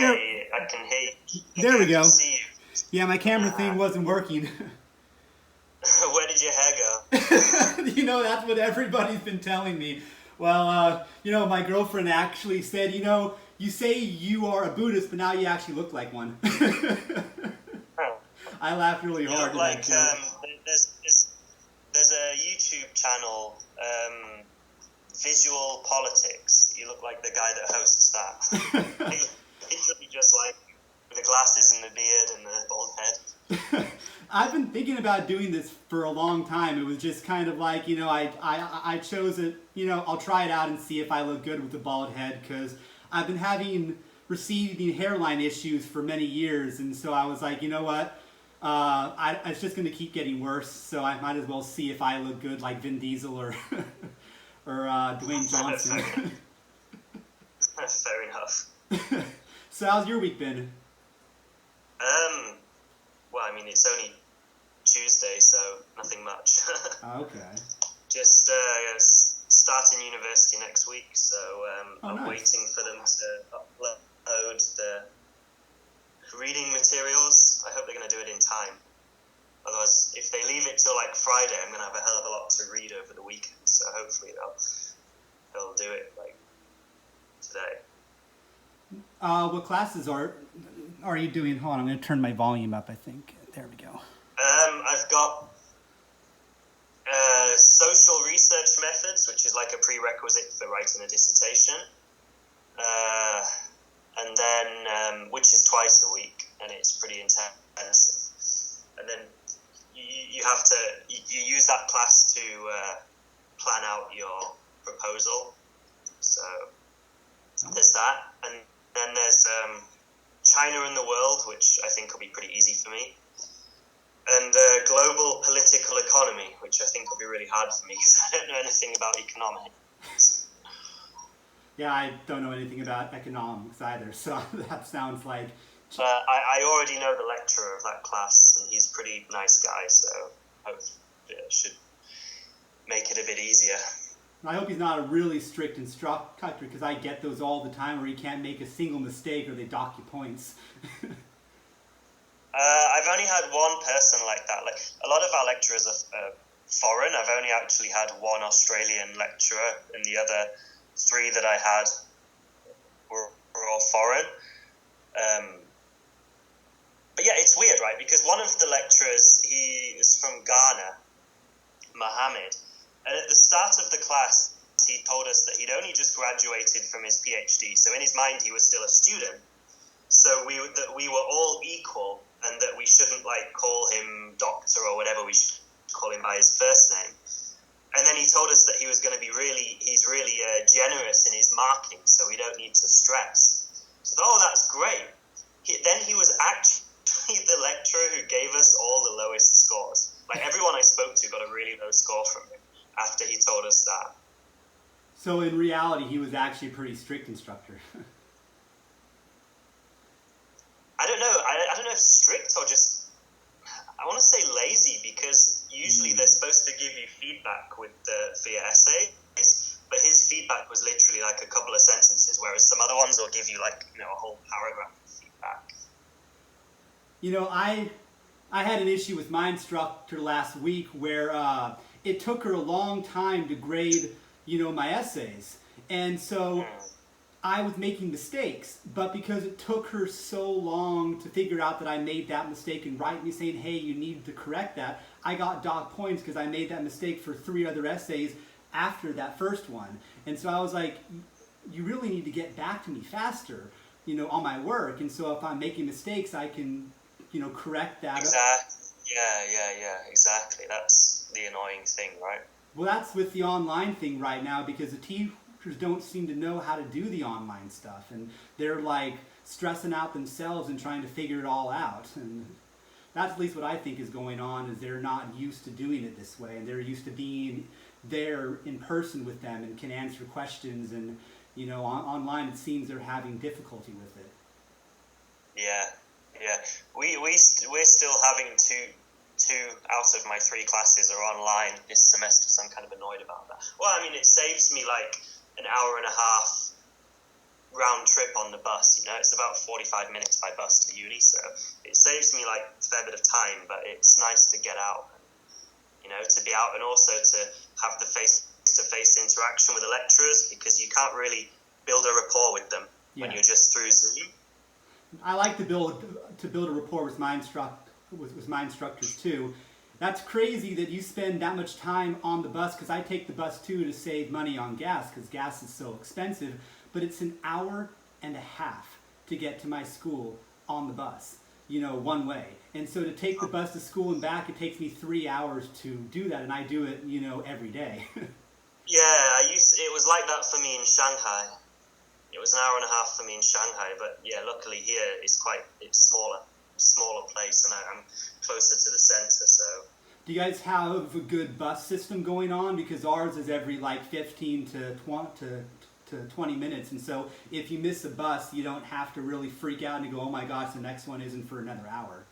There, Hey, I can hear you. there Okay, we I can go. see you. Yeah, my camera thing wasn't working. Where did your hair go? That's what everybody's been telling me. Well, my girlfriend actually said, you say you are a Buddhist, but now you actually look like one. Oh. I laughed really You hard look at that like joke. there's a YouTube channel, Visual Politics. You look like the guy that hosts that. He literally just like with the glasses and the beard and the bald head. I've been thinking about doing this for a long time. It was just kind of like, I chose it, I'll try it out and see if I look good with the bald head because I've been having receding hairline issues for many years. And so I was like, you know what? It's just going to keep getting worse. So I might as well see if I look good like Vin Diesel or, or Dwayne Johnson. Fair enough. So how's your week been? Well, I mean, it's only Tuesday, so nothing much. Okay. Just starting university next week, so I'm Nice. waiting for them to upload the reading materials. I hope they're going to do it in time. Otherwise, if they leave it till like Friday, I'm going to have a hell of a lot to read over the weekend. So hopefully they'll do it like today. What classes are you doing? Hold on, I'm going to turn my volume up, I think. There we go. I've got social research methods, which is like a prerequisite for writing a dissertation. And then, which is twice a week, and it's pretty intensive. And then you have to, you use that class to plan out your proposal. So there's that. And then there's China and the World, which I think will be pretty easy for me. And global political economy, which I think will be really hard for me because I don't know anything about economics. Yeah, I don't know anything about economics either, so that sounds like... But I already know the lecturer of that class, and he's a pretty nice guy, so hopefully it should make it a bit easier. I hope he's not a really strict instructor, because I get those all the time where you can't make a single mistake or they dock you points. I've only had one person like that. Like a lot of our lecturers are foreign. I've only actually had one Australian lecturer, and the other three that I had were all foreign. But yeah, it's weird, right? Because one of the lecturers, he is from Ghana, Mohammed, and at the start of the class, he told us that he'd only just graduated from his PhD. So in his mind, he was still a student. So that we were all equal, and that we shouldn't like call him doctor or whatever. We should call him by his first name. And then he told us that he was going to be he's really generous in his marking, so we don't need to stress. So that's great. Then he was actually the lecturer who gave us all the lowest scores. Like everyone I spoke to got a really low score from him after he told us that. So in reality, he was actually a pretty strict instructor. I don't know. I don't know if strict or just, I want to say lazy, because usually they're supposed to give you feedback for your essays, but his feedback was literally like a couple of sentences, whereas some other ones will give you like, a whole paragraph of feedback. I had an issue with my instructor last week where it took her a long time to grade, my essays. And so I was making mistakes, but because it took her so long to figure out that I made that mistake and write me saying, hey, you need to correct that, I got docked points because I made that mistake for 3 other essays after that first one. And so I was like, you really need to get back to me faster, on my work. And so if I'm making mistakes, I can, correct that. Exactly. Yeah, exactly. That's the annoying thing, right? Well, that's with the online thing right now, because the teachers don't seem to know how to do the online stuff, and they're like stressing out themselves and trying to figure it all out. And that's at least what I think is going on, is they're not used to doing it this way, and they're used to being there in person with them and can answer questions, and online it seems they're having difficulty with it. Yeah. We're still having two out of my 3 classes are online this semester, so I'm kind of annoyed about that. Well, I mean, it saves me like an hour and a half round trip on the bus. It's about 45 minutes by bus to uni, so it saves me like a fair bit of time. But it's nice to get out, to be out, and also to have the face-to-face interaction with the lecturers, because you can't really build a rapport with them when you're just through Zoom. I like to build a rapport with my instructors too. That's crazy that you spend that much time on the bus, because I take the bus too to save money on gas, because gas is so expensive. But it's an hour and a half to get to my school on the bus, one way. And so to take the bus to school and back, it takes me 3 hours to do that, and I do it, every day. Yeah, it was like that for me in Shanghai. It was an hour and a half for me in Shanghai, but yeah, luckily here it's smaller place, and I'm closer to the center, so. Do you guys have a good bus system going on? Because ours is every 15 to 20 minutes, and so if you miss a bus, you don't have to really freak out and go, oh my gosh, the next one isn't for another hour.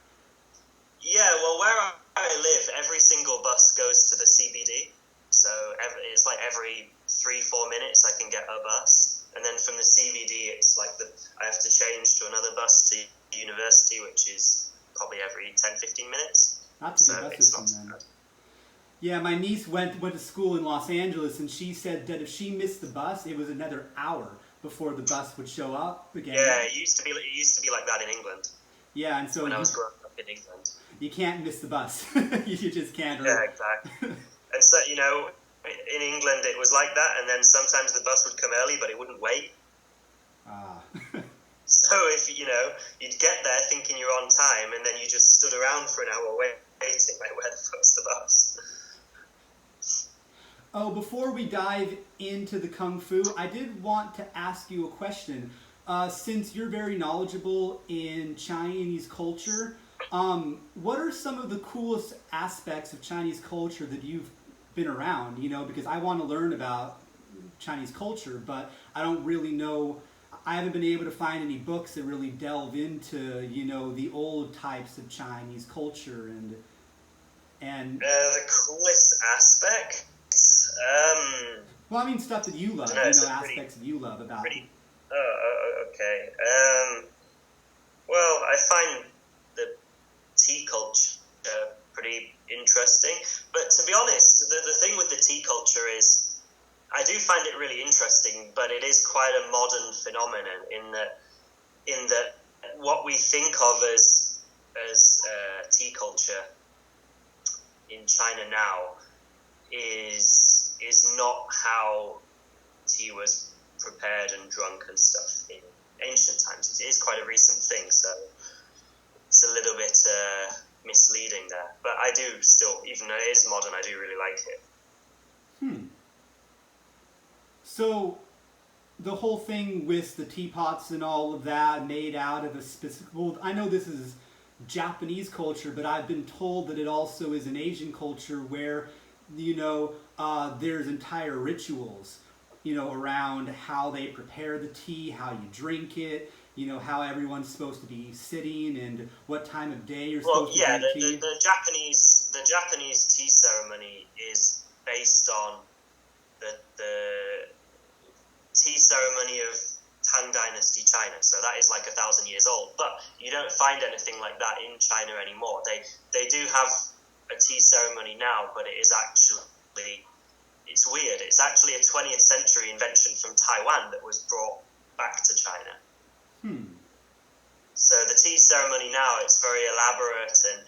Yeah, well, where I live, every single bus goes to the CBD, so it's like every 3-4 minutes I can get a bus, and then from the CBD it's like I have to change to another bus to university, which is probably every 10-15 minutes. That's a good bus system then. Yeah, my niece went to school in Los Angeles, and she said that if she missed the bus, it was another hour before the bus would show up again. Yeah, it used to be like that in England. Yeah, and so when I was growing up in England, you can't miss the bus. You just can't. Yeah, exactly. And so in England it was like that, and then sometimes the bus would come early, but it wouldn't wait. So if you'd get there thinking you're on time, and then you just stood around for an hour waiting, like, where the fuck's the bus? Oh, before we dive into the Kung Fu, I did want to ask you a question. Since you're very knowledgeable in Chinese culture, what are some of the coolest aspects of Chinese culture that you've been around? Because I want to learn about Chinese culture, but I don't really know. I haven't been able to find any books that really delve into, the old types of Chinese culture and the coolest aspect. Well, I mean stuff that you love, aspects that you love about. Okay. Well, I find the tea culture pretty interesting. But to be honest, the thing with the tea culture is, I do find it really interesting, but it is quite a modern phenomenon in that what we think of as tea culture in China now is not how tea was prepared and drunk and stuff in ancient times. It is quite a recent thing, so it's a little bit misleading there. But I do still, even though it is modern, I do really like it. So the whole thing with the teapots and all of that made out of a specific... Well, I know this is Japanese culture, but I've been told that it also is an Asian culture where, there's entire rituals, around how they prepare the tea, how you drink it, how everyone's supposed to be sitting and what time of day you're supposed to drink tea. The Japanese tea ceremony is based on the tea ceremony of Tang Dynasty China, so that is like 1,000 years old. But you don't find anything like that in China anymore. They do have a tea ceremony now, but it's weird. It's actually a 20th century invention from Taiwan that was brought back to China. So the tea ceremony now, it's very elaborate, and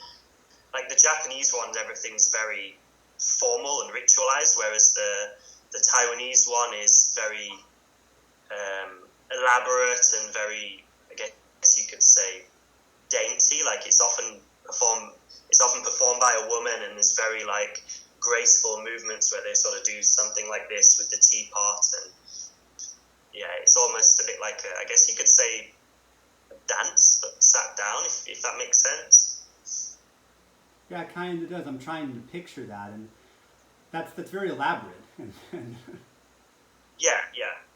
like the Japanese ones, everything's very formal and ritualized, whereas the Taiwanese one is very elaborate and very, I guess you could say, dainty. Like it's often performed by a woman, and there's very like graceful movements where they sort of do something like this with the teapot, and yeah, it's almost a bit like I guess you could say a dance, but sat down, if that makes sense. Yeah, it kind of does. I'm trying to picture that, and that's very elaborate. Yeah.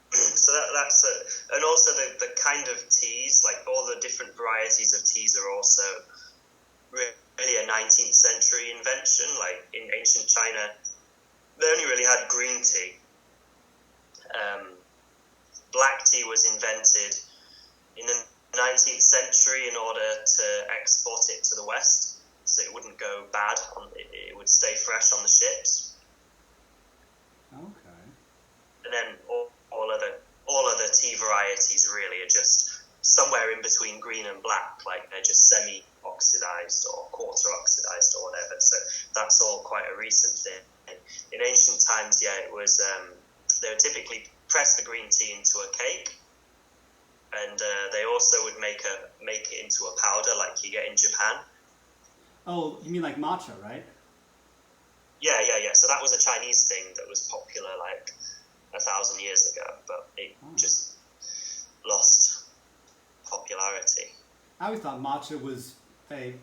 So that's and also the kind of teas, like all the different varieties of teas are also really a 19th century invention. Like in ancient China, they only really had green tea. black tea was invented in the 19th century in order to export it to the West, so it wouldn't go bad. It would stay fresh on the ships. Okay. And then all other tea varieties really are just somewhere in between green and black, like they're just semi-oxidized or quarter-oxidized or whatever. So that's all quite a recent thing. In ancient times, it was they would typically press the green tea into a cake, and they also would make it into a powder like you get in Japan. Oh, you mean like matcha, right? Yeah. So that was a Chinese thing that was popular like 1,000 years ago, but it just lost popularity. I always thought matcha was a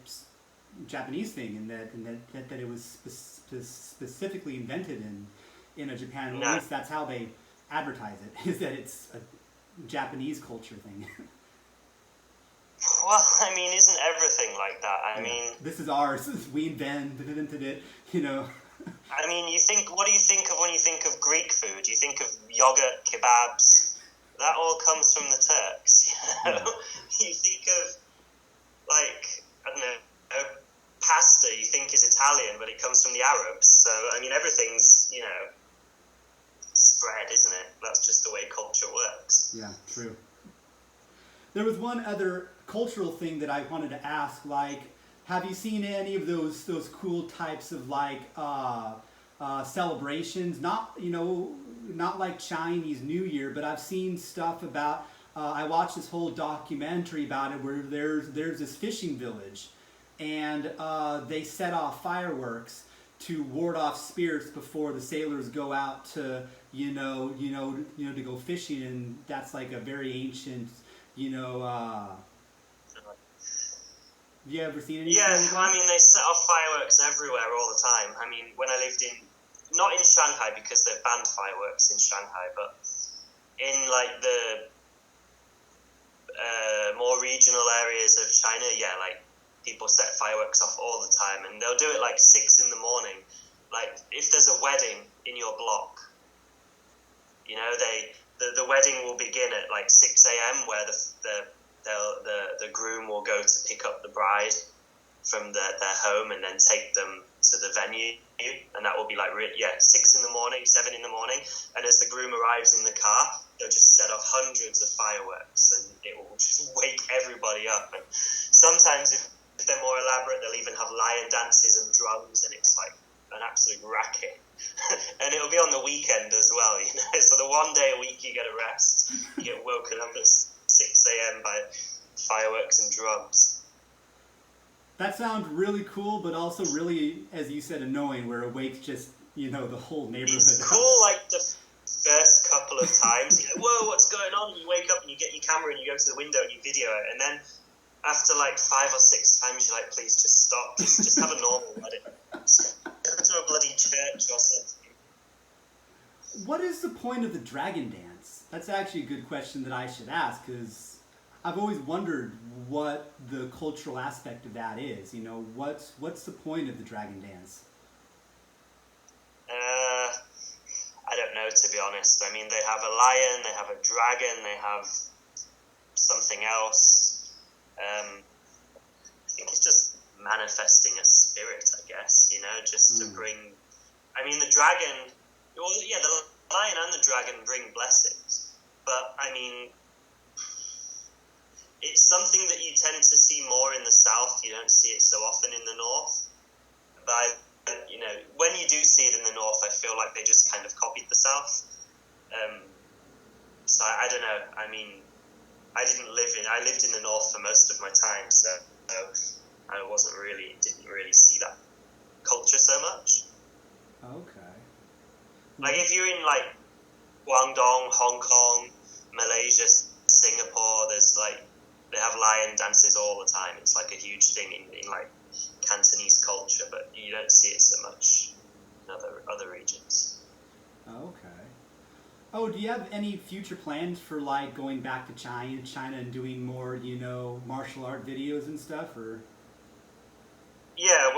Japanese thing, and that it was specifically invented in Japan. No. At least that's how they advertise it, is that it's a Japanese culture thing. Well, I mean, isn't everything like that? I mean, this is ours. We invented it. You know. I mean, what do you think of when you think of Greek food? You think of yogurt, kebabs. That all comes from the Turks. You know? You think of, like, I don't know, pasta. You think is Italian, but it comes from the Arabs. So I mean, everything's spread, isn't it? That's just the way culture works. Yeah, true. There was one other cultural thing that I wanted to ask, like, have you seen any of those cool types of like celebrations? Not like Chinese New Year, but I've seen stuff about. I watched this whole documentary about it where there's this fishing village, and they set off fireworks to ward off spirits before the sailors go out to to go fishing, and that's like a very ancient Have you ever seen anything? Yeah, I mean, they set off fireworks everywhere all the time. I mean, when I lived not in Shanghai because they've banned fireworks in Shanghai, but in like the more regional areas of China, like people set fireworks off all the time, and they'll do it like 6 in the morning. Like if there's a wedding in your block, the wedding will begin at like 6 a.m. where the groom will go to pick up the bride from their home and then take them to the venue, and that will be like 6 in the morning, 7 in the morning, and as the groom arrives in the car, they'll just set off hundreds of fireworks, and it will just wake everybody up. And sometimes if they're more elaborate, they'll even have lion dances and drums, and it's like an absolute racket. And it'll be on the weekend as well, so the one day a week you get a rest, you get woken up at 6 a.m. by fireworks and drums. That sounds really cool, but also really, as you said, annoying, where it wakes just, the whole neighborhood It's up. cool, like, the first couple of times. Whoa, what's going on? And you wake up and you get your camera and you go to the window and you video it. And then after, like, 5 or 6 times, you're like, please, just stop. Just have a normal wedding. Go to a bloody church or something. What is the point of the dragon dance? That's actually a good question that I should ask, because I've always wondered what the cultural aspect of that is. What's the point of the dragon dance? I don't know, to be honest. I mean, they have a lion, they have a dragon, they have something else. I think it's just manifesting a spirit, I guess, just to bring... I mean, the dragon... Well, yeah, the lion and the dragon bring blessings. But, I mean... It's something that you tend to see more in the south. You don't see it so often in the north. But, when you do see it in the north, I feel like they just kind of copied the south. So I don't know. I mean, I lived in the north for most of my time, so I didn't really see that culture so much. Okay. Like if you're in like Guangdong, Hong Kong, Malaysia, Singapore, they have lion dances all the time. It's like a huge thing in like Cantonese culture, but you don't see it so much in other regions. Okay. Oh, do you have any future plans for like going back to China and doing more, martial art videos and stuff, or? Yeah,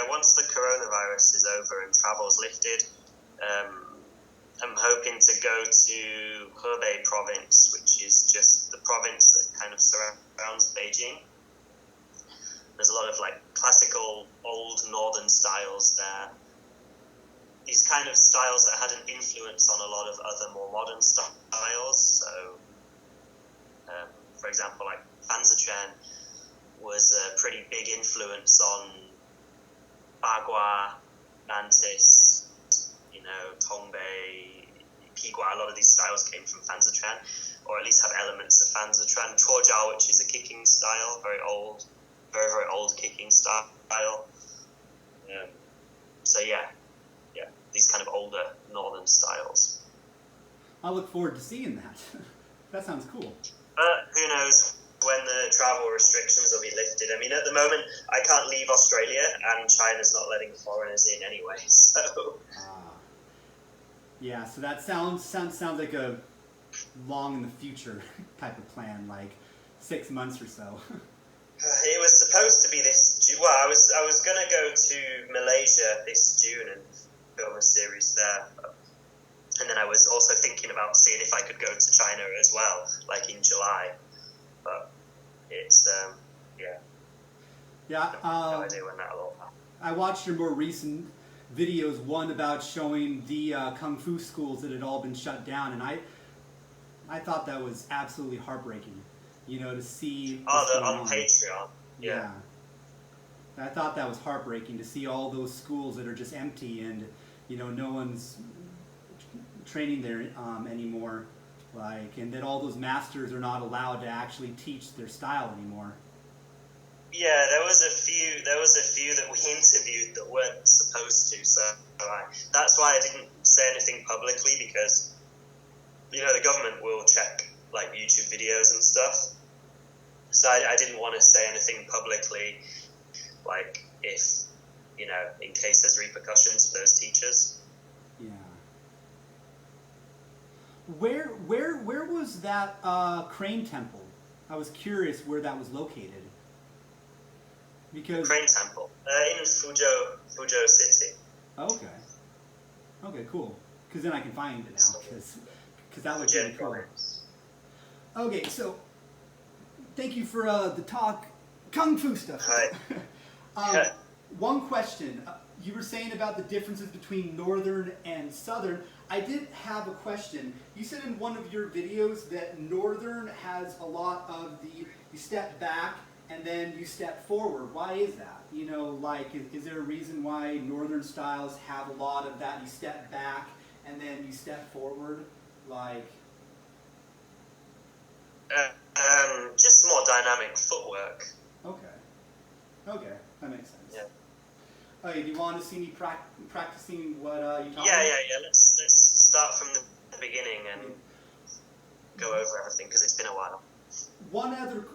once the coronavirus is over and travel's lifted, I'm hoping to go to Hebei province, which is just the province that kind of surrounds Beijing. There's a lot of like classical old northern styles there. These kind of styles that had an influence on a lot of other more modern styles. So, for example, like Fanzichuan was a pretty big influence on Bagua, Mantis, Tongbei, Pigua. A lot of these styles came from Fanzichuan, or at least have elements of Fanzichuan. Chuojiao, which is a kicking style, very old, very, very old kicking style. So yeah, these kind of older northern styles. I look forward to seeing that. That sounds cool. But who knows when the travel restrictions will be lifted. I mean, at the moment, I can't leave Australia, and China's not letting foreigners in anyway, so... Yeah, so that sounds like a long in the future type of plan, like 6 months or so. It was supposed to be this June. Well, I was going to go to Malaysia this June and film a series there. And then I was also thinking about seeing if I could go to China as well, like in July. But it's, Yeah, no idea when that'll all happen. I watched your more recent videos, one about showing the Kung Fu schools that had all been shut down, and I thought that was absolutely heartbreaking, to see... on Patreon. Yeah. I thought that was heartbreaking to see all those schools that are just empty and, no one's training there anymore. And that all those masters are not allowed to actually teach their style anymore. Yeah, there was a few that we interviewed that weren't supposed to, so that's why I didn't say anything publicly, because, the government will check, like, YouTube videos and stuff. So I didn't want to say anything publicly, like, if, in case there's repercussions for those teachers. Yeah. Where was that Crane Temple? I was curious where that was located. Because Crane Temple in Fuzhou City. Okay, cool. Because then I can find it now. Because that would be really cool. Okay, so thank you for the talk, Kung Fu stuff. Hi. One question. You were saying about the differences between Northern and Southern. I did have a question. You said in one of your videos that Northern has a lot of you step back and then you step forward. Why is that? Is there a reason why Northern styles have a lot of that? You step back and then you step forward, Just more dynamic footwork. Okay, that makes sense. Yeah. Okay, do you want to see me practicing what you taught me? Yeah. Let's start from the beginning and go over everything, because it's been a while.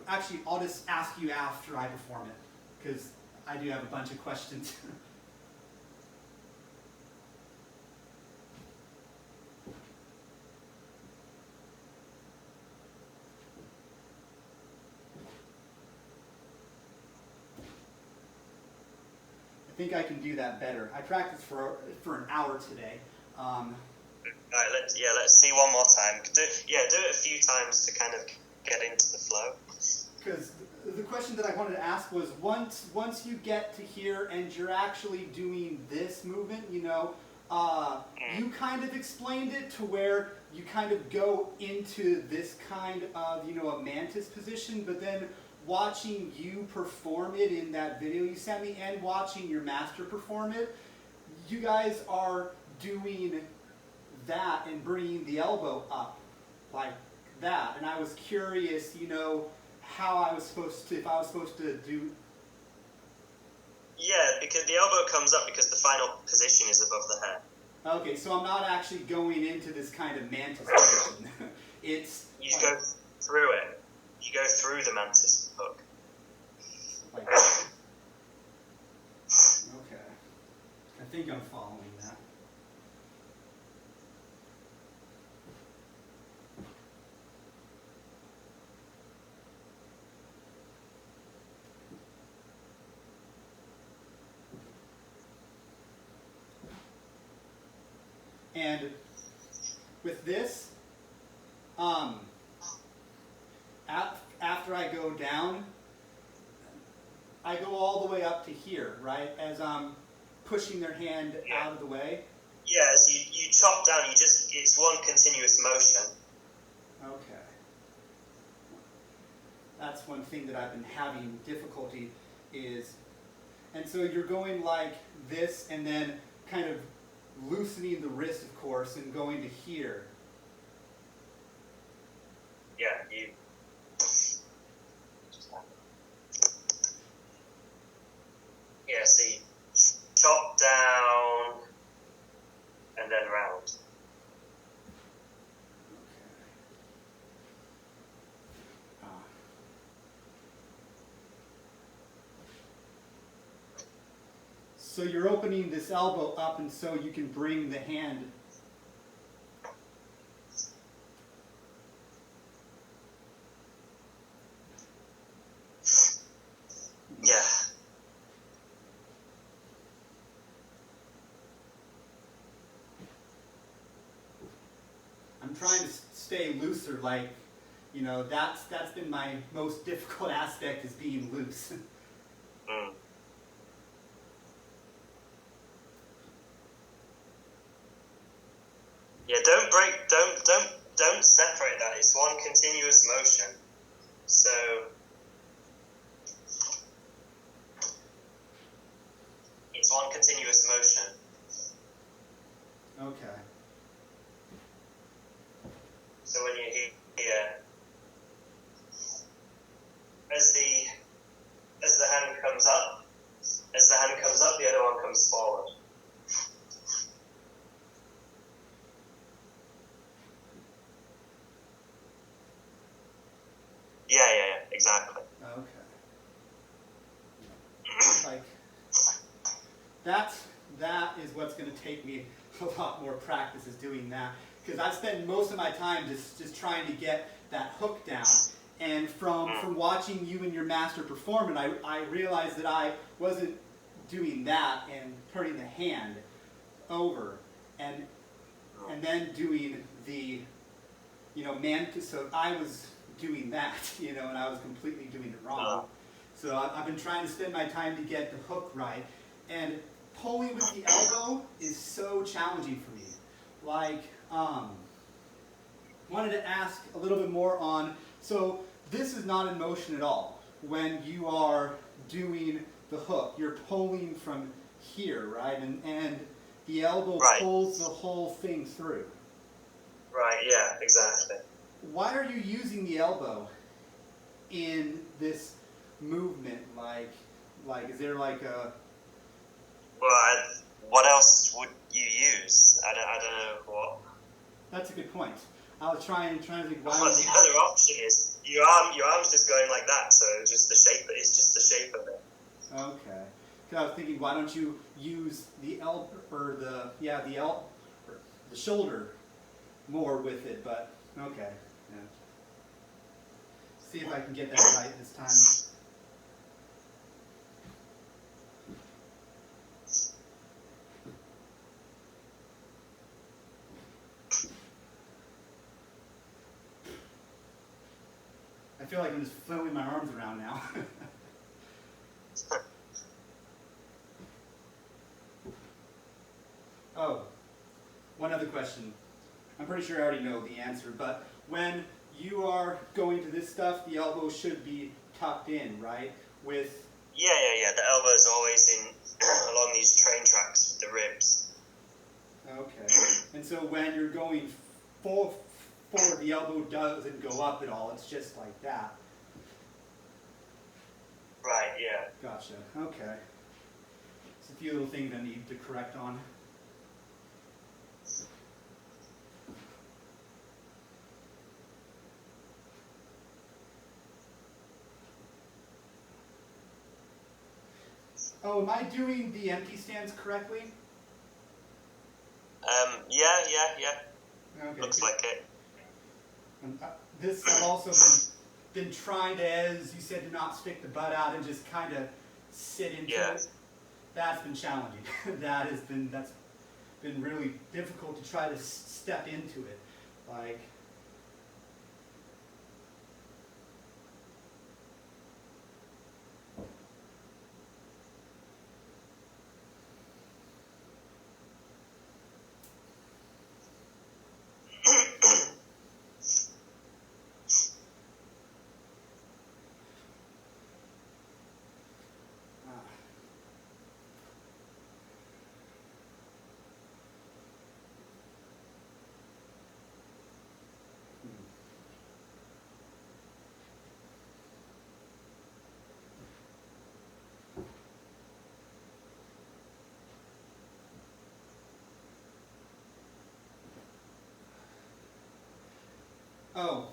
Actually, I'll just ask you after I perform it, because I do have a bunch of questions. I think I can do that better. I practiced for an hour today. All right, let's see one more time. Do it a few times to kind of get into the flow. Because the question that I wanted to ask was, once you get to here and you're actually doing this movement, you kind of explained it to where you kind of go into this kind of, a mantis position, but then watching you perform it in that video you sent me and watching your master perform it, you guys are doing that and bringing the elbow up like that. And I was curious, how I was supposed to do. Yeah, because the elbow comes up because the final position is above the head. Okay, so I'm not actually going into this kind of mantis position. You go through it. You go through the mantis hook. Like that. Okay. I think I'm following that. And with this, after I go down, I go all the way up to here, right? As I'm pushing their hand out of the way. Yeah, as you chop down, it's one continuous motion. Okay. That's one thing that I've been having difficulty is, and so you're going like this and then kind of loosening the wrist, of course, and going to here. Yeah, you. Yeah, see, chop down and then round. Okay. So you're opening this elbow up, and so you can bring the hand. Yeah. I'm trying to stay looser, like, you know, that's been my most difficult aspect, is being loose. Mm. Yeah, don't separate that. It's one continuous motion. So it's one continuous motion. Okay. So when you're here, as the hand comes up, the other one comes forward. Yeah, exactly. Okay. Like, that is what's going to take me a lot more practice, is doing that, because I spend most of my time just trying to get that hook down. And from watching you and your master perform it, I realized that I wasn't doing that and turning the hand over and then doing the, you know, so I was doing that, you know, and I was completely doing it wrong. So I've been trying to spend my time to get the hook right, and pulling with the elbow is so challenging for me. Like, wanted to ask a little bit more on, so this is not in motion at all. When you are doing the hook, you're pulling from here, right? And the elbow pulls the whole thing through. Right, yeah, exactly. Why are you using the elbow in this movement? Like is there like a... Well, what else would you use? I don't know what. That's a good point. I was trying to think. Well, the other option is your arm's just going like that, so it's just the shape of it. Okay. Because I was thinking, why don't you use the the shoulder more with it? But okay. Yeah. See if I can get that right this time. I feel like I'm just flailing my arms around now. Oh, one other question. I'm pretty sure I already know the answer, but when you are going to this stuff, the elbow should be tucked in, right? With... Yeah. The elbow's always in along these train tracks with the ribs. Okay. And so when you're going forward, the elbow doesn't go up at all. It's just like that. Right, yeah. Gotcha. Okay. There's a few little things I need to correct on. Oh, am I doing the empty stance correctly? Yeah. Okay. Looks like it. This I've also been trying to, as you said, to not stick the butt out and just kind of sit into it. That's been challenging. That's been really difficult to try to step into it. Like, oh,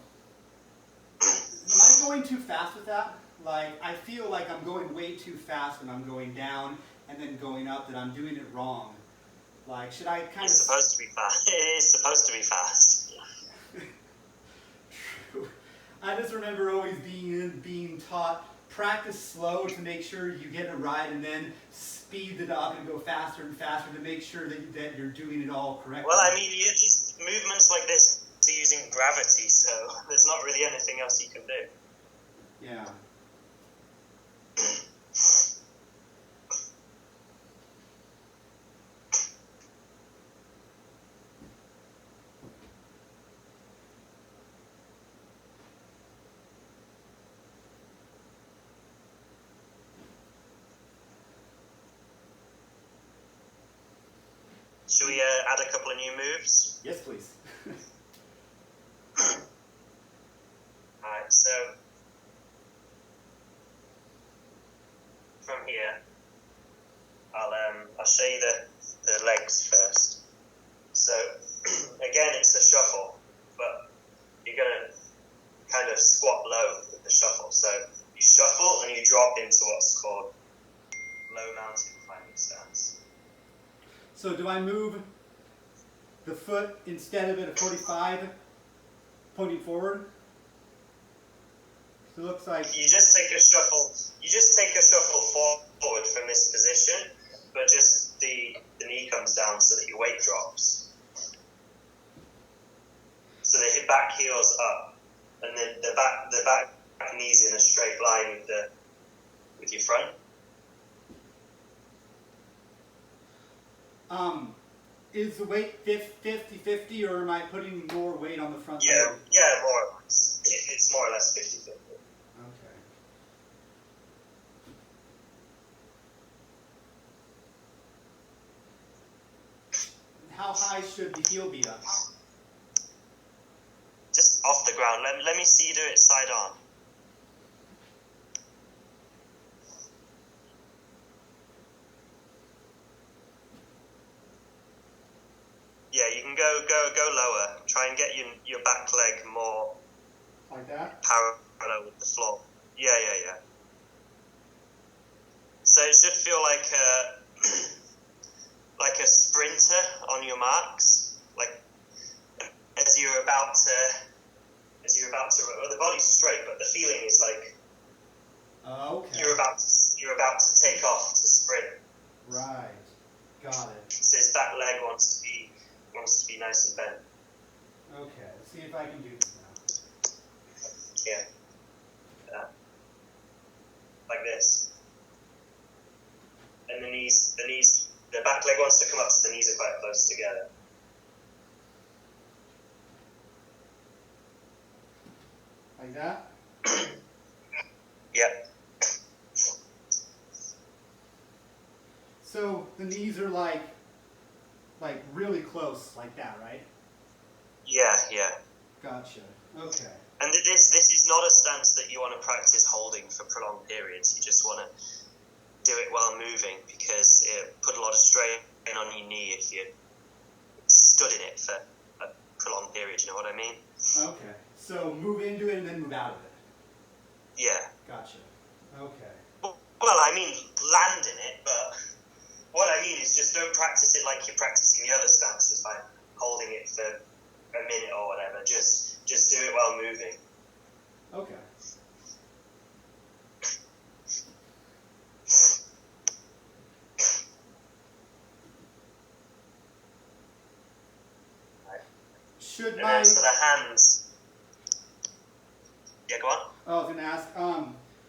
am I going too fast with that? Like, I feel like I'm going way too fast when I'm going down and then going up, that I'm doing it wrong. Like, should I kind It's supposed to be fast. It is supposed to be fast. True. I just remember always being taught, practice slow to make sure you get it right, and then speed it up and go faster and faster to make sure that you're doing it all correctly. Well, I mean, you just movements like this are using gravity, so there's not really anything else you can do. Yeah. Should we add a couple of new moves? Yes, please. Alright, so from here, I'll show you the legs first. So again, it's a shuffle, but you're gonna kind of squat low with the shuffle. So you shuffle and you drop into what's called low mountain climbing stance. So do I move the foot instead of at a 45 pointing forward? So it looks like You just take a shuffle. You just take a shuffle forward from this position, but just the knee comes down so that your weight drops. So the back heel's up, and then the back knee's in a straight line with your front. Is the weight 50-50, or am I putting more weight on the front leg? Yeah, more or less. It's more or less 50-50. Okay. How high should the heel be up? Just off the ground. Let me see you do it side on. Yeah, you can go lower. Try and get your back leg more Like that? parallel with the floor. Yeah. So it should feel like a sprinter on your marks. Like as you're about to, well, the body's straight, but the feeling is like Okay. you're about to take off to sprint. Right. Got it. So his back leg wants to be nice and bent. Okay. Let's see if I can do this now. Yeah. Like this. And the back leg wants to come up so the knees are quite close together. Like that? Yeah. So the knees are like really close, like that, right? Yeah. Gotcha. Okay. And this is not a stance that you want to practice holding for prolonged periods. You just want to do it while moving, because it put a lot of strain on your knee if you stood in it for a prolonged period. You know what I mean? Okay. So move into it and then move out of it. Yeah. Gotcha. Okay. Well, I mean, land in it, but what I mean is just don't practice it like you're practicing the other stances by holding it for a minute or whatever. Just do it while moving. Okay. Should And my... then for the hands... Yeah, go on. Oh, I was going to ask,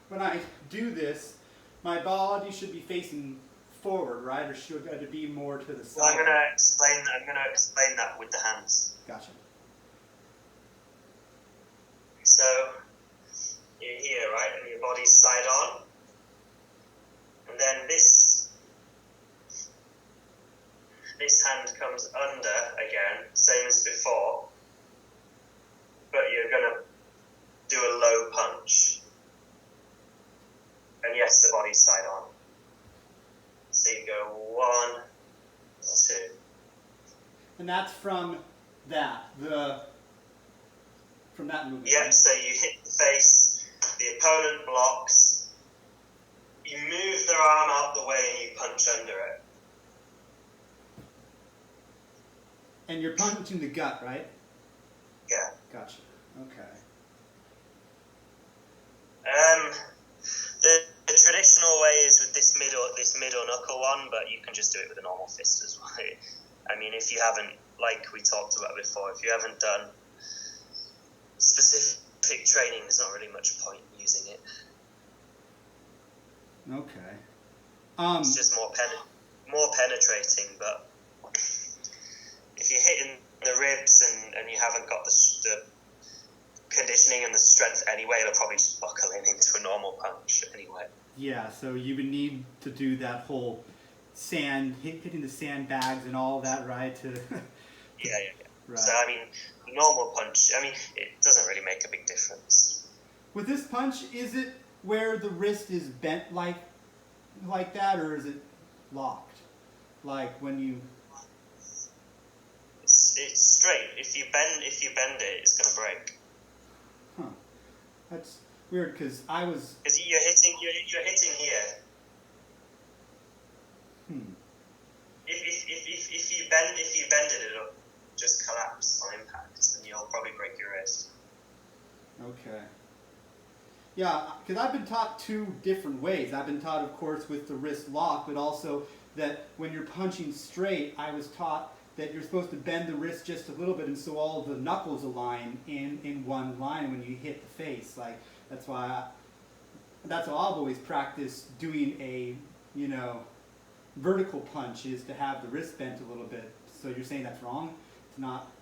when I do this, my body should be facing forward, right? Or should it be more to the side? Well, I'm going to explain that with the hands. Gotcha. So, you're here, right? And your body's side on. And then this hand comes under again, same as before. But you're going to do a low punch. And yes, the body's side on. So you go 1, 2. And that's from that, from that movement. Yep, right? so you hit the face, the opponent blocks, you move their arm out the way and you punch under it. And you're punching the gut, right? Yeah. Gotcha. Okay. The traditional way is with this middle knuckle one, but you can just do it with a normal fist as well. I mean, if you haven't, like we talked about before, if you haven't done specific training, there's not really much point in using it. Okay. It's just more penetrating, but if you're hitting the ribs and you haven't got the conditioning and the strength anyway, it'll probably just buckle into a normal punch anyway. Yeah, so you would need to do that whole hitting the sandbags and all that, right? Yeah. Right. So, I mean, normal punch, I mean, it doesn't really make a big difference. With this punch, is it where the wrist is bent like that, or is it locked? Like when you... It's straight. If you bend it, it's going to break. Huh. That's weird, because I was... Because you're hitting here. If you bend it, it'll just collapse on impact, and you'll probably break your wrist. Okay. Yeah, because I've been taught two different ways. I've been taught, of course, with the wrist lock, but also that when you're punching straight, I was taught that you're supposed to bend the wrist just a little bit, and so all the knuckles align in one line when you hit the face. Like that's how I've always practiced doing a vertical punch, is to have the wrist bent a little bit. So you're saying that's wrong? It's not.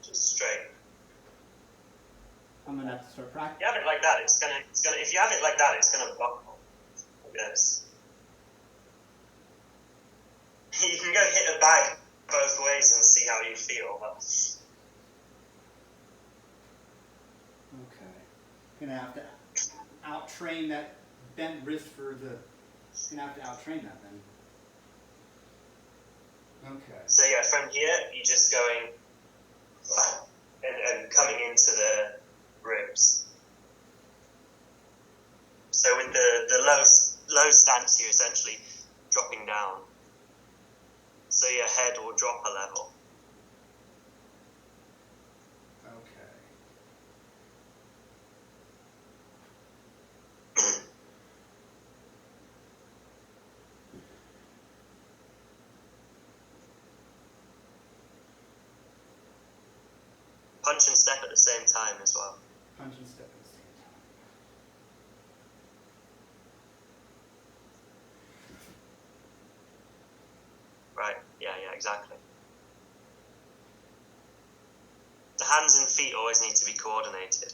Just straight. I'm gonna have to start practicing. If you have it like that, it's gonna. If you have it like that, it's gonna buckle. Like this. You can go hit a bag both ways and see how you feel. But... Okay. Gonna have to out-train that bent wrist for the... Gonna have to out-train that then. Okay. So yeah, from here, you're just going and coming into the ribs. So with the low stance, you're essentially dropping down. So your head will drop a level. Okay. Punch and step at the same time as well. Punch and step at the same time. Right, yeah, exactly. The hands and feet always need to be coordinated.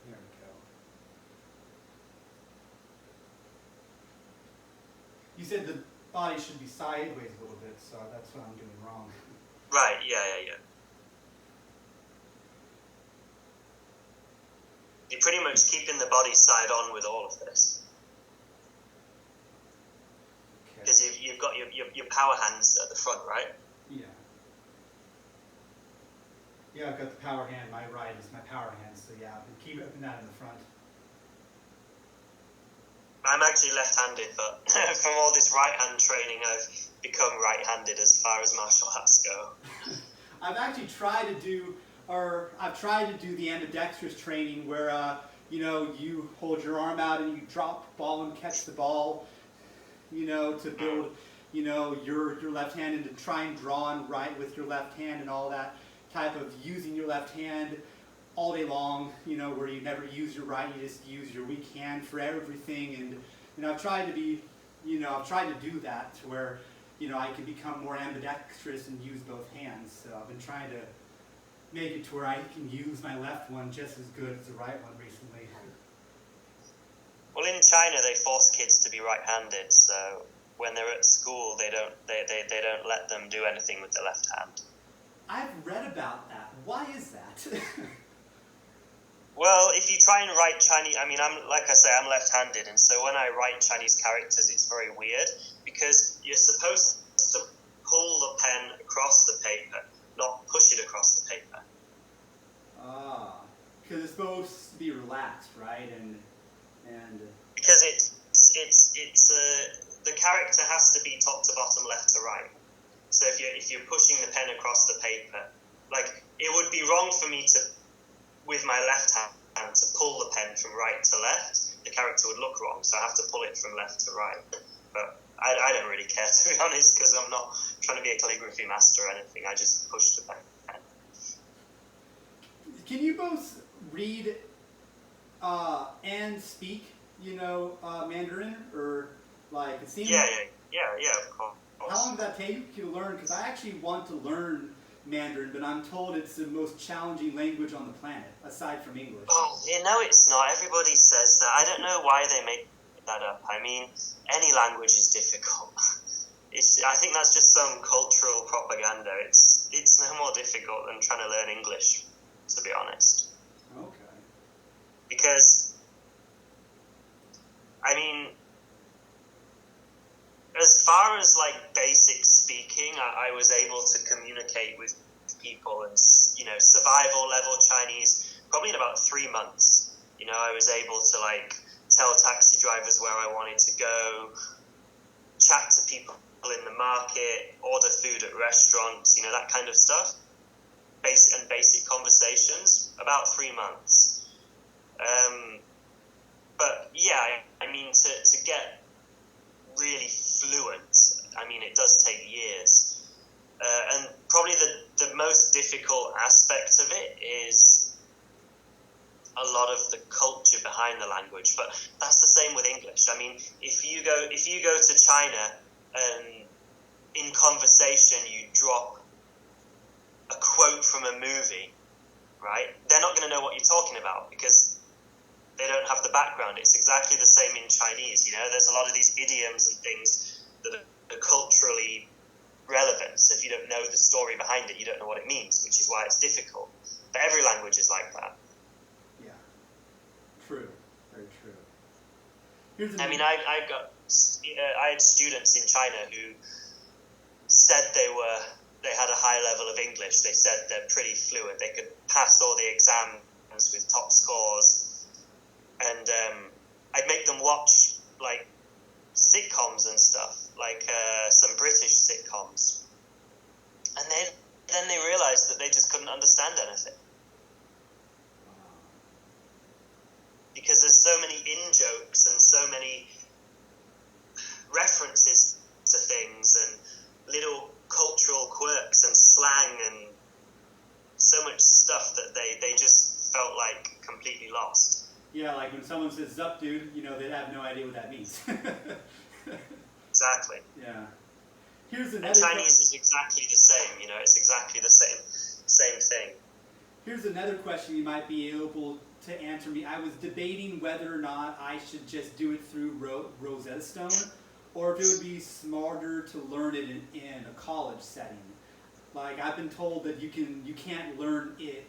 There we go. You said the body should be sideways a little bit, so that's what I'm doing wrong. Right, yeah. You're pretty much keeping the body side on with all of this. Because you've got your power hands at the front, right? Yeah. Yeah, I've got the power hand. My right is my power hand, so yeah, keep that in the front. I'm actually left-handed, but from all this right-hand training, I've become right-handed as far as martial arts go. I've actually tried to do, the ambidextrous training where, you hold your arm out and you drop the ball and catch the ball, to build, your left hand and to try and draw and write with your left hand and all that type of using your left hand all day long, where you never use your right, you just use your weak hand for everything. And I've tried to be, I've tried to do that to where, I can become more ambidextrous and use both hands. So I've been trying to make it to where I can use my left one just as good as the right one recently. Well, in China, they force kids to be right-handed, so when they're at school, they don't let them do anything with the left hand. I've read about that. Why is that? Well, if you try and write Chinese, I'm left-handed, and so when I write Chinese characters, it's very weird, because you're supposed to pull the pen across the paper, not push it across the paper. Ah, because it's supposed to be relaxed, right? And because the character has to be top to bottom, left to right. So if you're pushing the pen across the paper, like it would be wrong for me to, with my left hand, to pull the pen from right to left. The character would look wrong, so I have to pull it from left to right. But I don't really care, to be honest, because I'm not trying to be a calligraphy master or anything. I just push the pen. Can you both read and speak, Mandarin, or like it seems? Yeah, of course. How long did that take you to learn? Because I actually want to learn Mandarin, but I'm told it's the most challenging language on the planet, aside from English. Oh, it's not. Everybody says that. I don't know why they make that up. I mean, any language is difficult. I think that's just some cultural propaganda. It's no more difficult than trying to learn English, to be honest. Okay. Because, I mean, as far as like basic speaking, I was able to communicate with people and, survival level Chinese probably in about 3 months. I was able to like tell taxi drivers where I wanted to go, chat to people in the market, order food at restaurants, that kind of stuff. Basic conversations, about 3 months. But yeah, I mean, to get really fluent, I mean, it does take years. And probably the most difficult aspect of it is a lot of the culture behind the language. But that's the same with English. I mean, if you go to China and in conversation you drop a quote from a movie, right? They're not going to know what you're talking about because they don't have the background. It's exactly the same in Chinese. There's a lot of these idioms and things that are culturally relevant. So if you don't know the story behind it, you don't know what it means, which is why it's difficult. But every language is like that. Yeah, true, very true. I had students in China who said they had a high level of English. They said they're pretty fluent. They could pass all the exams with top scores. And I'd make them watch like sitcoms and stuff, like some British sitcoms. And then they realized that they just couldn't understand anything. Because there's so many in-jokes and so many references to things and little cultural quirks and slang and so much stuff that they just felt like completely lost. Yeah, like when someone says "Zup, dude," they have no idea what that means. Exactly. Yeah. Here's another. And Chinese is exactly the same. It's exactly the same thing. Here's another question you might be able to answer me. I was debating whether or not I should just do it through Rosetta Stone, or if it would be smarter to learn it in a college setting. Like I've been told that you can't learn it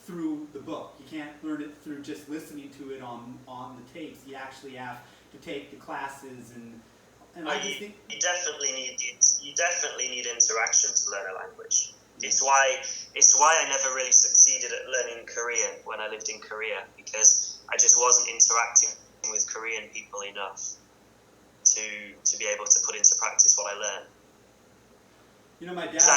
through the book. You can't learn it through just listening to it on the tapes. You actually have to take the classes and I just think you definitely need interaction to learn a language. It's why I never really succeeded at learning Korean when I lived in Korea, because I just wasn't interacting with Korean people enough to be able to put into practice what I learned. You know, my dad. 'Cause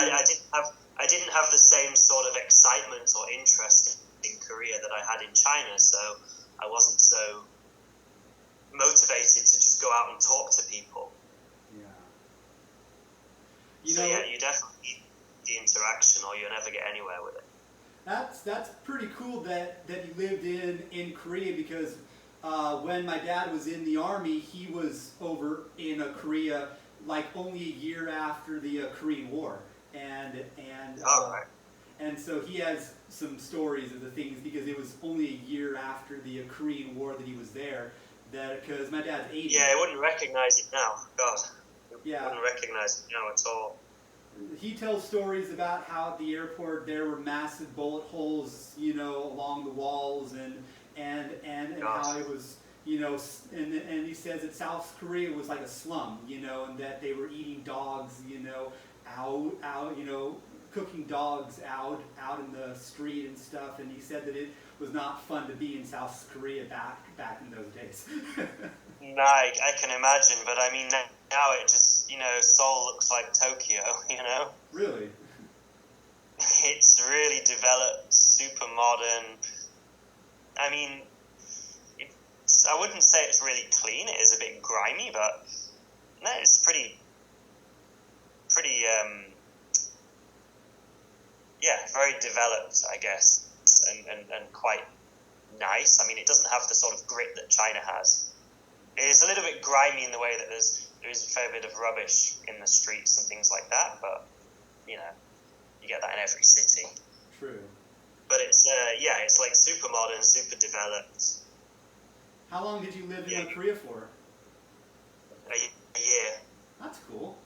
I didn't have the same sort of excitement or interest in Korea that I had in China, so I wasn't so motivated to just go out and talk to people. Yeah. You definitely need the interaction, or you'll never get anywhere with it. That's pretty cool that you lived in Korea, because when my dad was in the army, he was over in Korea like only a year after the Korean War, and and so he has some stories of the things, because it was only a year after the Korean War that he was there. That because my dad's 80. Yeah, I wouldn't recognize it now. God, Yeah. I wouldn't recognize it now at all. He tells stories about how at the airport there were massive bullet holes, you know, along the walls, and how it was, you know, and he says that South Korea was like a slum, you know, and that they were eating dogs, you know, out, you know, cooking dogs out in the street and stuff, and he said that it was not fun to be in South Korea back in those days. No, I can imagine, but I mean, now it just, you know, Seoul looks like Tokyo, you know? Really? It's really developed, super modern. I mean, I wouldn't say it's really clean, it is a bit grimy, but no, it's pretty, very developed, I guess, and quite nice. I mean, it doesn't have the sort of grit that China has. It is a little bit grimy in the way that there is a fair bit of rubbish in the streets and things like that, but, you know, you get that in every city. True. But it's, it's like super modern, super developed. How long did you live in Korea for? A year. That's cool.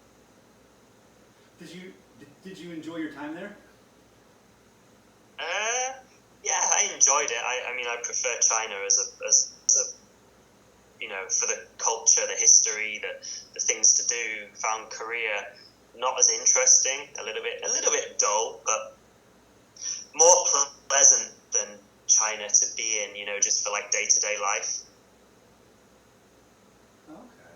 Did you enjoy your time there? Yeah, I enjoyed it. I mean, I prefer China as a you know, for the culture, the history, the things to do. Found Korea not as interesting, a little bit dull, but more pleasant than China to be in, you know, just for like day-to-day life. Okay.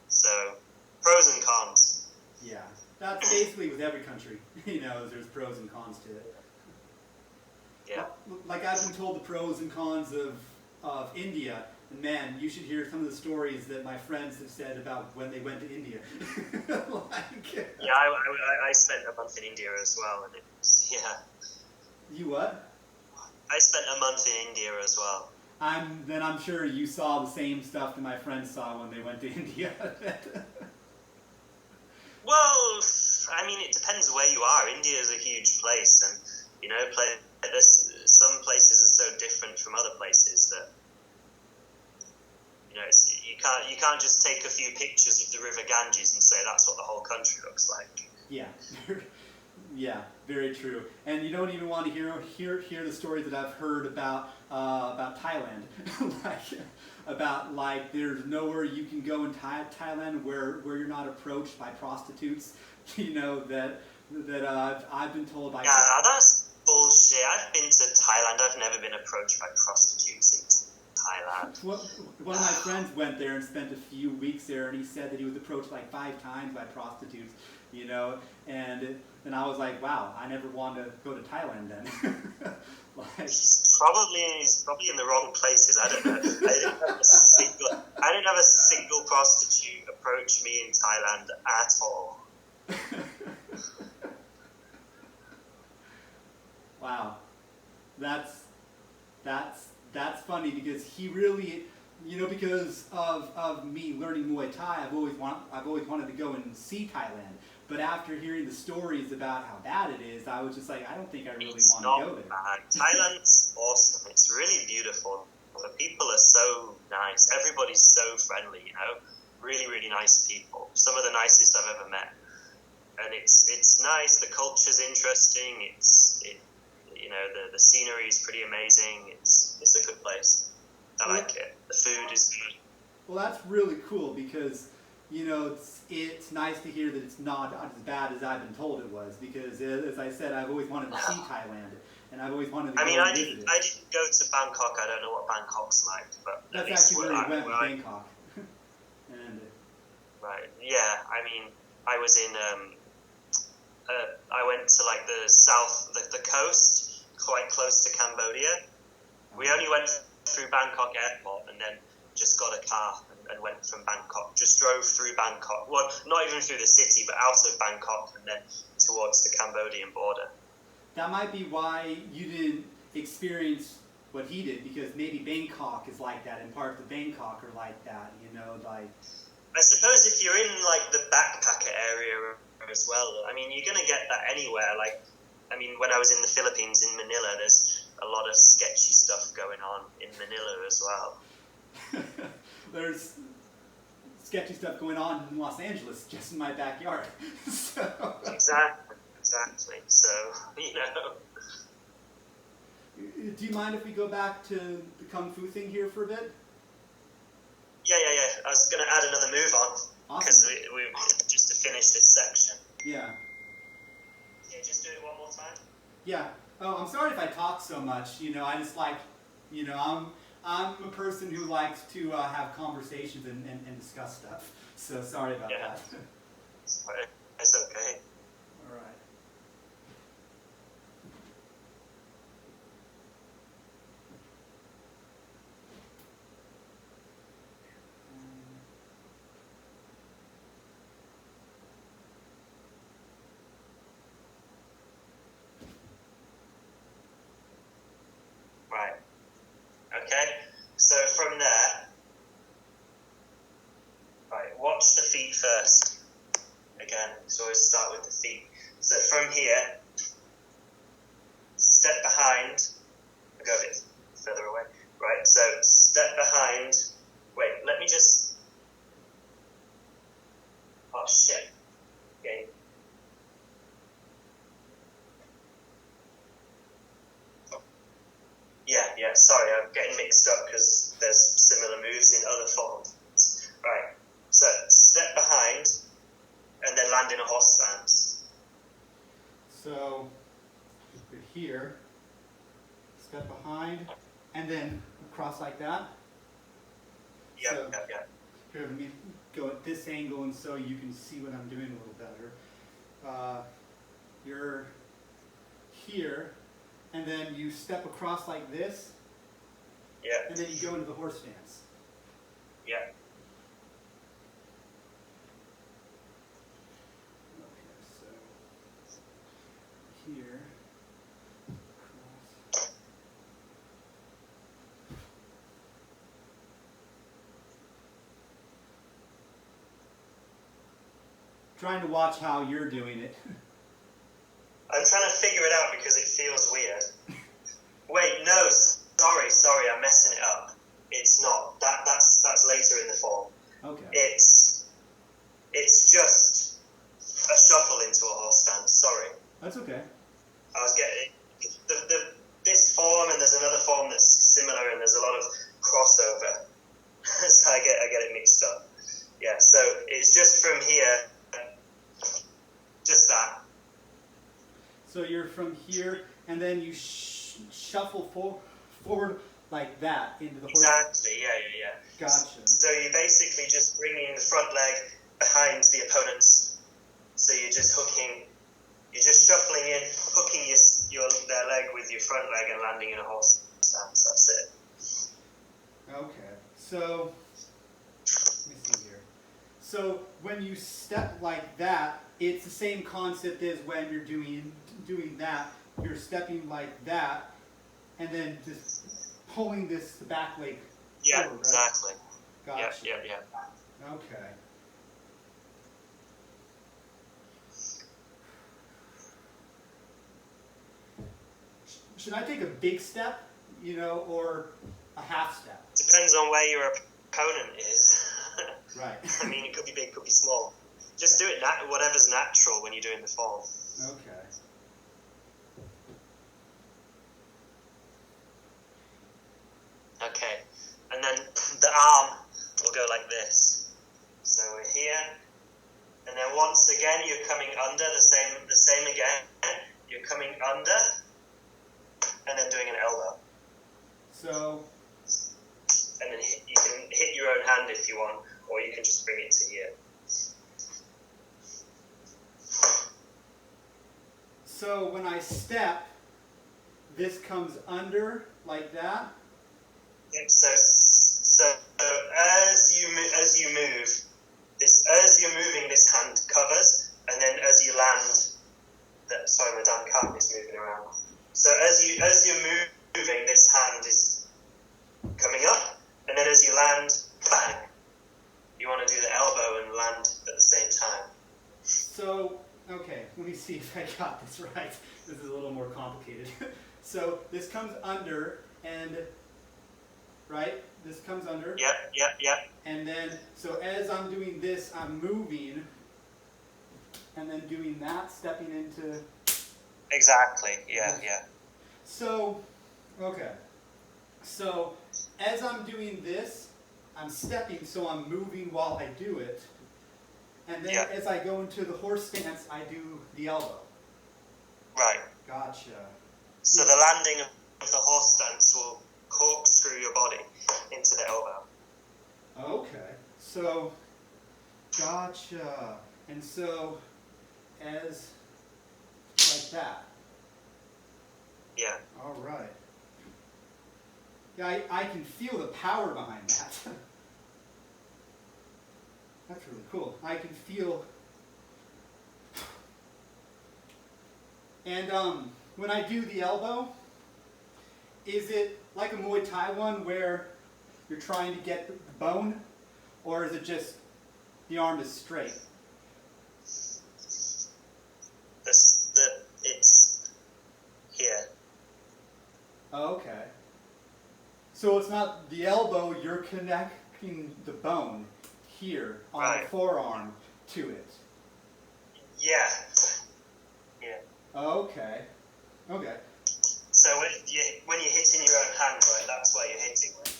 So, pros and cons. Yeah, that's basically with every country. You know, there's pros and cons to it. Yeah. Like I've been told the pros and cons of India, and man, you should hear some of the stories that my friends have said about when they went to India. Yeah, I spent a month in India as well, and it was, You what? I spent a month in India as well. I'm sure you saw the same stuff that my friends saw when they went to India. Well, I mean, it depends where you are. India is a huge place, and you know, some places are so different from other places that you know you can't just take a few pictures of the River Ganges and say that's what the whole country looks like. Yeah, yeah, very true. And you don't even want to hear the stories that I've heard about Thailand, like there's nowhere you can go in Thailand where you're not approached by prostitutes. You know that I've been told by. Yeah, that's bullshit. I've been to Thailand. I've never been approached by prostitutes in Thailand. Well, one of my friends went there and spent a few weeks there, and he said that he was approached like 5 times by prostitutes. You know, and I was like, wow, I never wanted to go to Thailand then. He's probably in the wrong places. I don't know. I didn't have a single prostitute approach me in Thailand at all. Wow, that's funny, because he really, you know, because of me learning Muay Thai, I've always wanted to go and see Thailand. But after hearing the stories about how bad it is, I was just like, I don't think I really want to go there. Bad. Thailand's awesome. It's really beautiful. The people are so nice. Everybody's so friendly, you know. Really, really nice people. Some of the nicest I've ever met. And it's nice. The culture's interesting. You know, the scenery is pretty amazing. It's a good place. I like it. The food is good. Well, that's really cool, because it's nice to hear that it's not as bad as I've been told it was, because as I said, I've always wanted to see Thailand, and I've always wanted to go and visit it. I didn't go to Bangkok. I don't know what Bangkok's like, but That's actually where we went, with Bangkok. And right, yeah. I mean, I was in. I went to like the south, the coast, quite close to Cambodia. We only went through Bangkok airport and then just got a car and went from Bangkok. Just drove through Bangkok. Well, not even through the city, but out of Bangkok and then towards the Cambodian border. That might be why you didn't experience what he did, because maybe Bangkok is like that and parts of Bangkok are like that, like... I suppose if you're in like the backpacker area as well, I mean, you're going to get that anywhere. Like, I mean, when I was in the Philippines, in Manila, there's a lot of sketchy stuff going on in Manila as well. There's sketchy stuff going on in Los Angeles, just in my backyard. So. Exactly. So, Do you mind if we go back to the Kung Fu thing here for a bit? Yeah. I was going to add another move on, because awesome. we just to finish this section. Yeah. Yeah, just do it one more time. Yeah. Oh, I'm sorry if I talk so much. I just like, I'm a person who likes to have conversations and discuss stuff. So sorry about that. It's okay. All right. Right. Okay. So from there, right, watch the feet first. Again, so always start with the feet. So from here, step behind, go a bit further away. Right, so step behind. Wait, let me just. Oh shit. Okay. Yeah, sorry, I'm getting mixed up because there's similar moves in other forms. Right, so step behind and then land in a horse stance. So, we're here, step behind, and then across like that. Yeah. Here, let me go at this angle and so you can see what I'm doing a little better. You're here, and then you step across like this. Yeah. And then you go into the horse stance. Yeah. Okay, so here, across. Trying to watch how you're doing it. I'm trying to figure it out because it feels weird. Wait, no, sorry, I'm messing it up. It's not. That's later in the form. Okay. It's just a shuffle into a horse stance. Sorry. That's okay. I was getting this form, and there's another form that's similar, and there's a lot of crossover. So I get it mixed up. Yeah. So it's just from here, just that. So you're from here, and then you shuffle forward like that into the horse. Exactly, yeah. Gotcha. So you're basically just bringing the front leg behind the opponent's. So you're just shuffling in, hooking their leg with your front leg and landing in a horse stance. That's it. Okay. So let me see here. So when you step like that, it's the same concept as when you're doing that. You're stepping like that, and then just pulling the back leg Yeah, forward, right? exactly. Gotcha. Yeah. Okay. Should I take a big step, or a half step? Depends on where your opponent is. Right. I mean, it could be big, could be small. Just do it whatever's natural when you're doing the form. Okay. Okay, and then the arm will go like this. So we're here, under and then doing an elbow. So, And then you can hit your own hand if you want, or you can just bring it to here. so when I step, this comes under like that. Yep. So as you move, as you're moving, this hand covers, and then as you land, sorry, my damn cat is moving around. So as you're moving, this hand is coming up, and then as you land, bang. You want to do the elbow and land at the same time. So, okay, let me see if I got this right. This is a little more complicated. So this comes under, and right, this comes under. Yep. And then, so as I'm doing this, I'm moving, and then doing that, stepping into. Exactly. Yeah. So, okay. So, as I'm doing this, I'm stepping, so I'm moving while I do it. And then as I go into the horse stance, I do the elbow. Right. Gotcha. So the landing of the horse stance will corkscrew your body into the elbow. Okay. So, gotcha. And so, as like that. Yeah. All right. Yeah, I can feel the power behind that. That's really cool. I can feel. And when I do the elbow, is it like a Muay Thai one where you're trying to get the bone, or is it just the arm is straight? It's here. Okay. So it's not the elbow, you're connecting the bone here on the forearm to it. Yeah. Okay. So when you're hitting your own hand, right, that's where you're hitting with.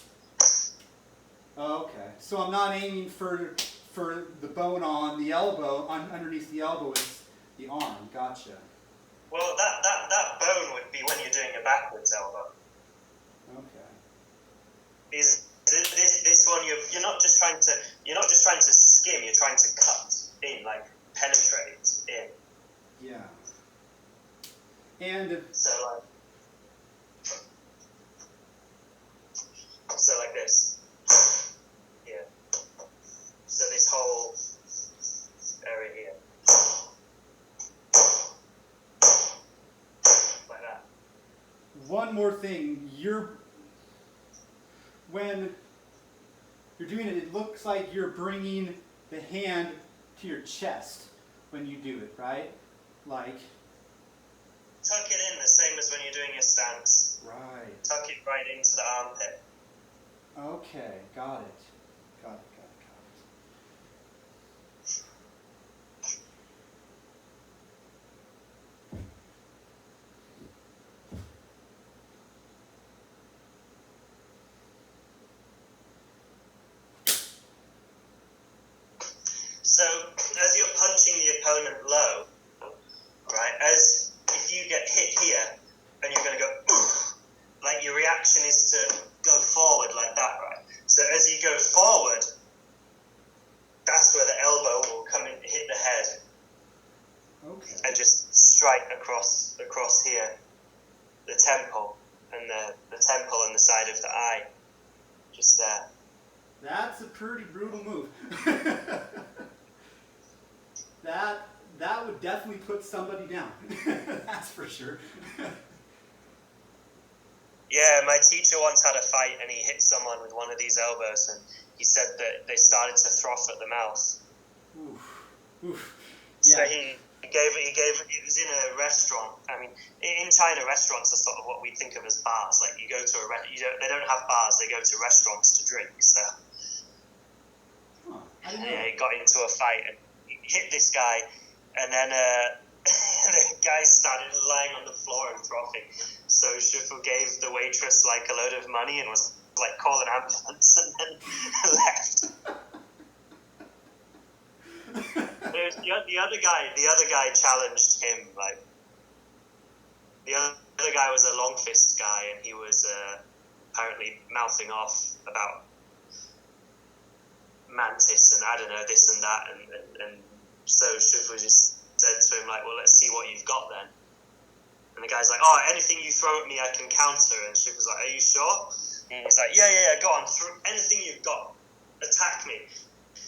Okay. So I'm not aiming for the bone on the elbow, underneath the elbow is the arm. Gotcha. Well, that bone would be when you're doing a backwards elbow. Okay. This one you're not just trying to skim, you're trying to cut in, like penetrate in. Yeah. And so like this. Yeah. So this whole area here. Like that. one more thing, when you're doing it, it looks like you're bringing the hand to your chest when you do it, right? Like. Tuck it in the same as when you're doing your stance. Right. Tuck it right into the armpit. Okay, got it. So, as you're punching the opponent low, right, if you get hit here, and you're going to go, oof, like your reaction is to go forward like that, right? So as you go forward, that's where the elbow will come and hit the head. Okay. And just strike across here, the temple, and the temple and the side of the eye, just there. That's a pretty brutal move. That would definitely put somebody down. That's for sure. Yeah, my teacher once had a fight and he hit someone with one of these elbows, and he said that they started to froth at the mouth. Oof. Yeah. So he gave it was in a restaurant. I mean, in China, restaurants are sort of what we think of as bars. Like you go to they don't have bars, they go to restaurants to drink. So he got into a fight and he hit this guy, and then the guy started lying on the floor and frothing. So Shifu gave the waitress like a load of money and was like, call an ambulance, and then left. The other guy challenged him, like, Dog Fist guy, and he was apparently mouthing off about Mantis and I don't know, this and that, and so Shifu just said to him, like, well, let's see what you've got then. And the guy's like, oh, anything you throw at me, I can counter. And Shifu's like, are you sure? And he's like, yeah, go on, throw anything you've got, attack me.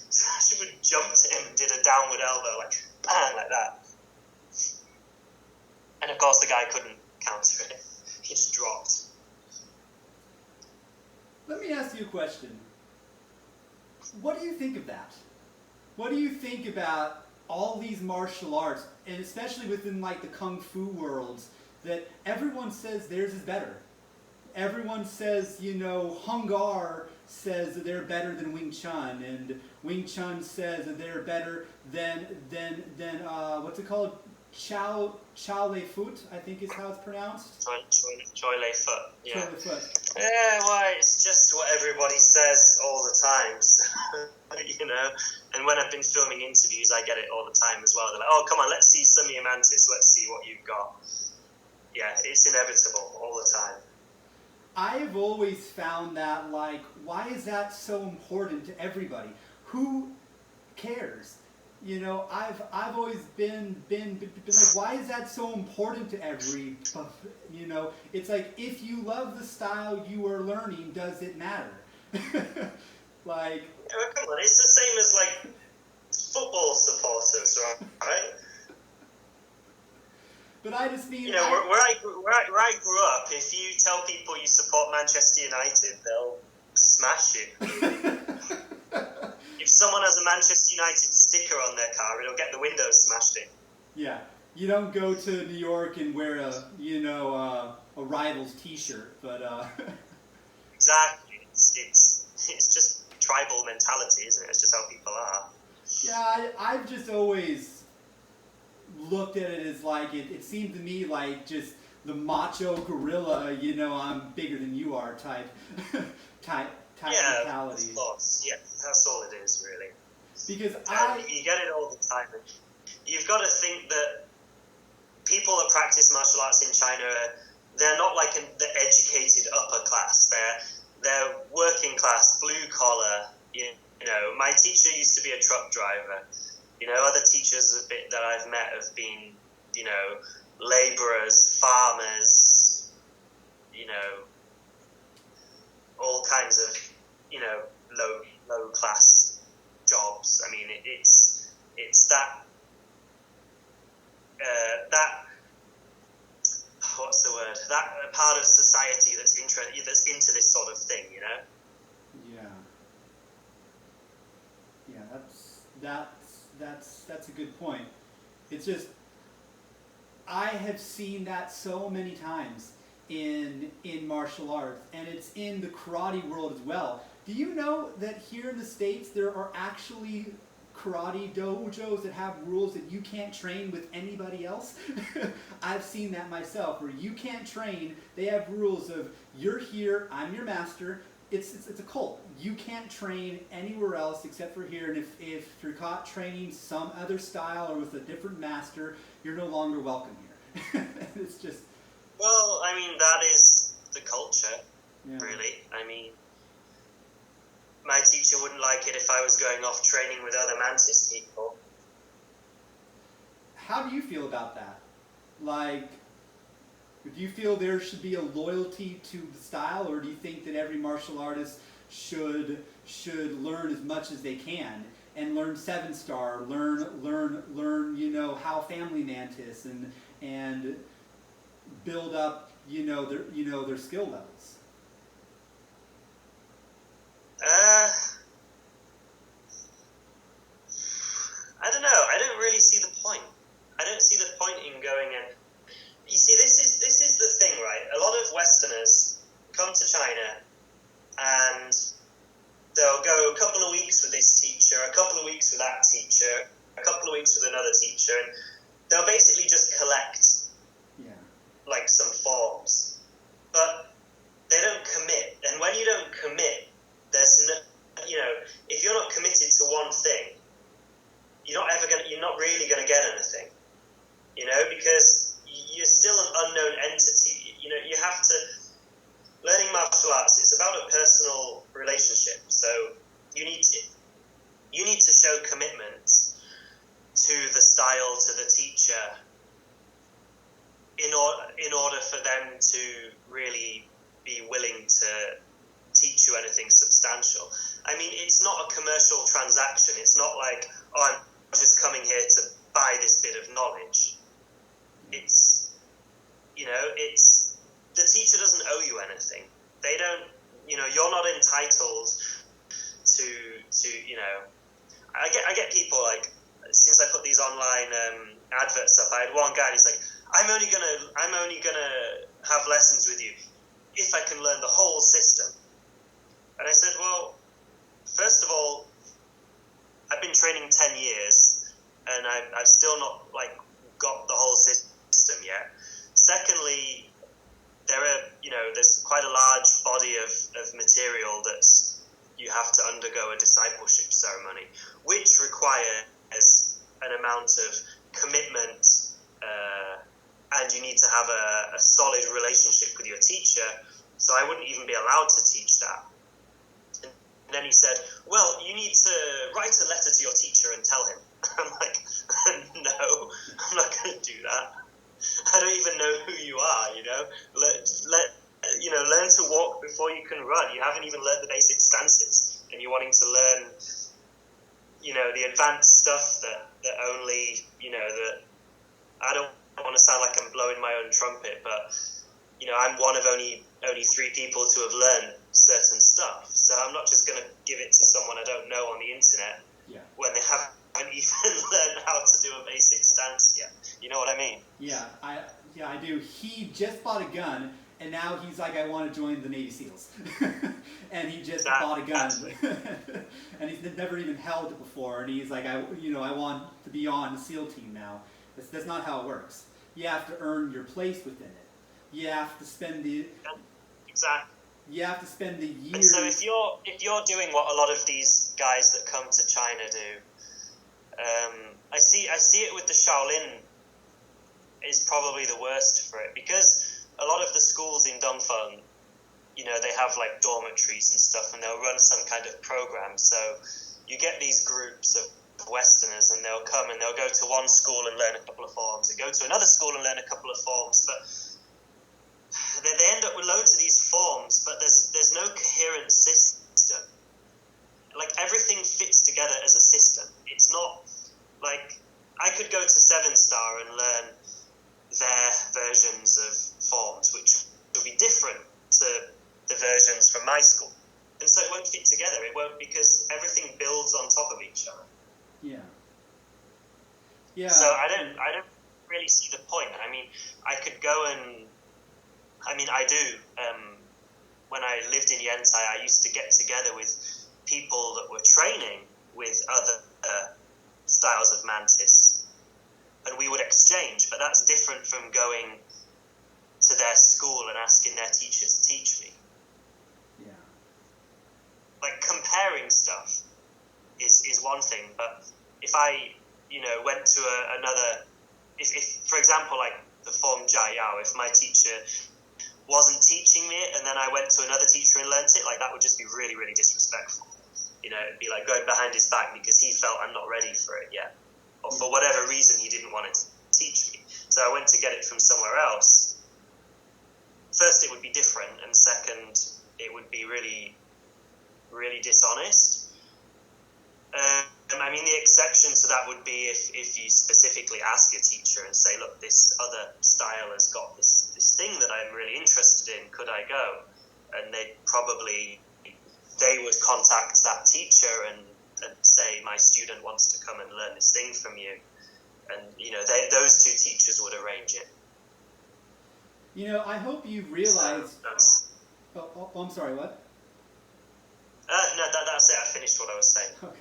So Shifu jumped at him and did a downward elbow, like, bang, like that. And of course the guy couldn't counter it. He just dropped. Let me ask you a question. What do you think of that? What do you think about all these martial arts, and especially within like the kung fu worlds, that everyone says theirs is better? Everyone says, you know, Hung Gar says that they're better than Wing Chun, and Wing Chun says that they're better than what's it called? Chow Lei Foot, I think is how it's pronounced. Choi Lei Foot, yeah. Choi Lei Foot. Yeah, well, it's just what everybody says all the time, so, you know. And when I've been filming interviews, I get it all the time as well. They're like, oh, come on, let's see Sumia Mantis, let's see what you've got. Yeah, it's inevitable all the time. I've always found that, like, why is that so important to everybody? Who cares? You know, I've always been like, why is that so important to every, you know, it's like, if you love the style you are learning, does it matter? Like, yeah, come on, it's the same as, like, football supporters, right? But I just mean, you know, where I grew up, if you tell people you support Manchester United, they'll smash you. If someone has a Manchester United sticker on their car, it'll get the windows smashed in. Yeah, you don't go to New York and wear a Rivals T-shirt, but exactly. It's just tribal mentality, isn't it? It's just how people are. Yeah, I've just always looked at it as like it seemed to me like just the macho gorilla, you know, I'm bigger than you are type mentality. Of course. Yeah, that's all it is, really. Because you get it all the time. You've got to think that people that practice martial arts in China, they're not like the educated upper class. They're working class, blue collar. You know, my teacher used to be a truck driver. You know, other teachers that I've met have been, you know, labourers, farmers, you know, all kinds of, you know, low class jobs. I mean, it's that what's the word? That part of society that's into this sort of thing, you know. Yeah, that's a good point. It's just, I have seen that so many times in martial arts, and it's in the karate world as well. Do you know that here in the States there are actually karate dojos that have rules that you can't train with anybody else? I've seen that myself, where you can't train. They have rules of, you're here, I'm your master. It's a cult. You can't train anywhere else except for here, and if you're caught training some other style or with a different master, you're no longer welcome here. It's just... Well, I mean, that is the culture, really. I mean, my teacher wouldn't like it if I was going off training with other Mantis people. How do you feel about that? Like, do you feel there should be a loyalty to the style, or do you think that every martial artist should learn as much as they can and learn 7-star, learn you know, how family Mantis and build up, you know, their skill levels? I don't know. I don't really see the point. I don't see the point in going and... You see, this is the thing, right? A lot of Westerners come to China and they'll go a couple of weeks with this teacher, a couple of weeks with that teacher, a couple of weeks with another teacher, and they'll basically just collect like some forms. But they in order for them to really be willing to teach you anything substantial. I mean, it's not a commercial transaction. It's not like, oh, I'm just coming here to buy this bit of knowledge. It's, it's, the teacher doesn't owe you anything. They don't, you're not entitled to I get people like, since I put these online adverts up, I had one guy and he's like, I'm only gonna have lessons with you if I can learn the whole system. And I said, well, first of all, I've been training 10 years and I've still not got the whole system yet. Secondly, there's quite a large body of material that's you have to undergo a discipleship ceremony, which requires an amount of commitment, and you need to have a solid relationship with your teacher. So I wouldn't even be allowed to teach that. And then he said, well, you need to write a letter to your teacher and tell him. I'm like, no, I'm not going to do that. I don't even know who you are, learn to walk before you can run. You haven't even learned the basic stances, and you're wanting to learn, the advanced stuff that only, that I don't want to sound like I'm blowing my own trumpet, but, I'm one of only 3 people to have learned certain stuff. So I'm not just going to give it to someone I don't know on the internet when they haven't even learned how to do a basic stance yet. You know what I mean? Yeah, I do. He just bought a gun, and now he's like, I want to join the Navy SEALs. And he just bought a gun. And he's never even held it before, and he's like, I want to be on the SEAL team now. That's not how it works. You have to earn your place within it. You have to spend the... Exactly. You have to spend the years... And so if you're doing what a lot of these guys that come to China do, I see it with the Shaolin is probably the worst for it, because a lot of the schools in Dongfeng, they have like dormitories and stuff, and they'll run some kind of program. So you get these groups of Westerners, and they'll come and they'll go to one school and learn a couple of forms, and go to another school and learn a couple of forms, but they end up with loads of these forms, but there's no coherent system. Like, everything fits together as a system. It's not like I could go to 7-Star and learn their versions of forms, which will be different to the versions from my school, and so it won't fit together. It won't, because everything builds on top of each other. Yeah. So I don't really see the point. I mean, I could go and I do. When I lived in Yantai, I used to get together with people that were training with other styles of mantis, and we would exchange. But that's different from going to their school and asking their teacher to teach me. Yeah. Like, comparing stuff is one thing, but if I went to another, if for example, like the form Jia Yao, if my teacher wasn't teaching me it and then I went to another teacher and learnt it, like, that would just be really, really disrespectful. It'd be like going behind his back because he felt I'm not ready for it yet, or for whatever reason he didn't want to teach me. So I went to get it from somewhere else. First, it would be different, and second, it would be really, really dishonest. The exception to that would be if you specifically ask your teacher and say, look, this other style has got this thing that I'm really interested in, could I go? And they would contact that teacher and say, my student wants to come and learn this thing from you. And, those two teachers would arrange it. I hope you realize... Oh, I'm sorry, what? No, that's it. I finished what I was saying. Okay.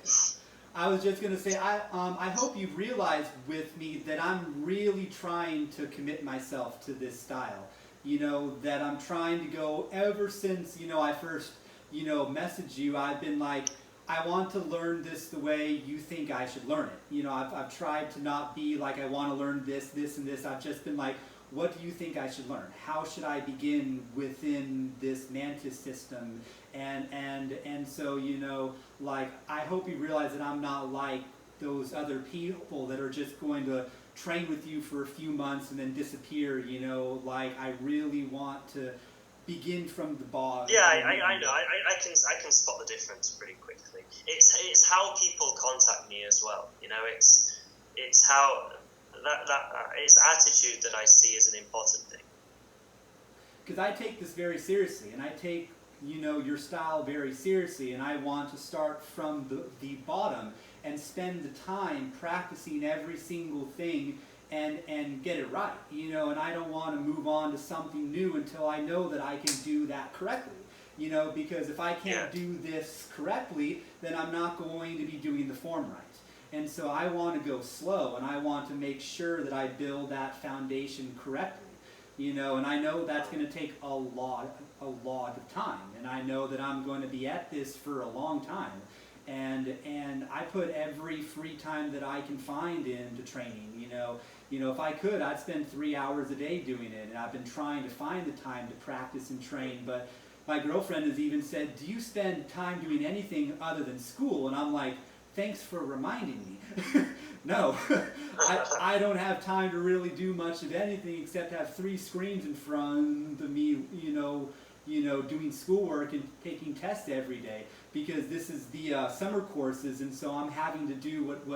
I was just going to say, I hope you realize with me that I'm really trying to commit myself to this style. That I'm trying to go, ever since, I first, messaged you, I've been like, I want to learn this the way you think I should learn it. I've tried to not be like, I want to learn this, and this. I've just been like, what do you think I should learn? How should I begin within this mantis system? And so, I hope you realize that I'm not like those other people that are just going to train with you for a few months and then disappear. You know, like I really want to begin from the bottom. Yeah, I know. I can spot the difference pretty quickly. It's how people contact me as well. You know, it's how it's attitude that I see as an important thing. Because I take this very seriously, and I take, you know, your style very seriously, and I want to start from the bottom and spend the time practicing every single thing and get it right, you know, and I don't want to move on to something new until I know that I can do that correctly, you know, because if I can't do this correctly, then I'm not going to be doing the form right. And so I want to go slow, and I want to make sure that I build that foundation correctly. You know, and I know that's going to take a lot of time, and I know that I'm going to be at this for a long time, and I put every free time that I can find into training. You know, if I could, I'd spend 3 hours a day doing it, and I've been trying to find the time to practice and train. But my girlfriend has even said, "Do you spend time doing anything other than school?" And I'm like, "Thanks for reminding me." No, I don't have time to really do much of anything except have 3 screens in front of me, you know, doing schoolwork and taking tests every day, because this is the summer courses, and so I'm having to do what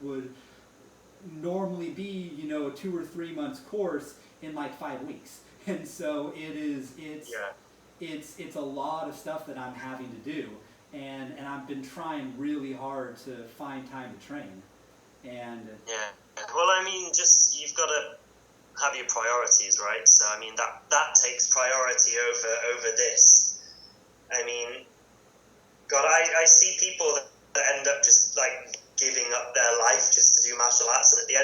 would normally be, you know, a 2 or 3 months course in like 5 weeks, and so it's a lot of stuff that I'm having to do, and I've been trying really hard to find time to train. And well, I mean, just you've got to have your priorities, right? So I mean that takes priority over this. I mean, God, I see people that end up just like giving up their life just to do martial arts, and at the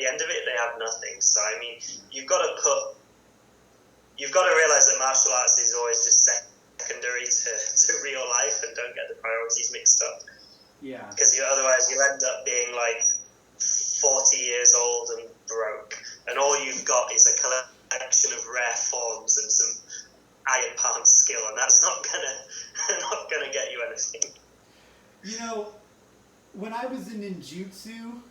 end of it, they have nothing. So I mean, you've got to realize that martial arts is always just secondary to real life, and don't get the priorities mixed up. Yeah. Because otherwise you'll end up being like 40 years old and broke, and all you've got is a collection of rare forms and some iron palm skill, and that's not gonna get you anything. You know, when I was in ninjutsu,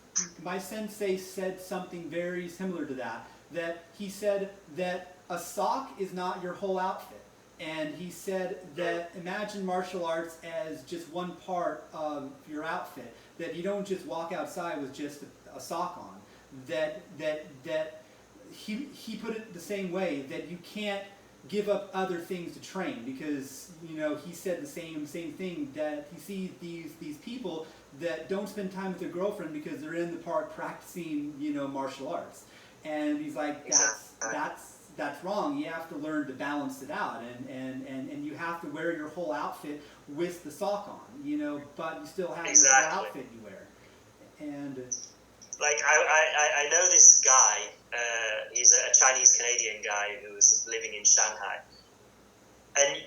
my sensei said something very similar to that. That he said that a sock is not your whole outfit. And he said that imagine martial arts as just one part of your outfit. That you don't just walk outside with just a sock on. That he put it the same way, that you can't give up other things to train, because, you know, he said the same thing, that he sees these people that don't spend time with their girlfriend because they're in the park practicing, you know, martial arts. And he's like, that's wrong. You have to learn to balance it out, and you have to wear your whole outfit with the sock on, you know, but you still have your whole outfit you wear. And like I know this guy, he's a Chinese Canadian guy who was living in Shanghai, and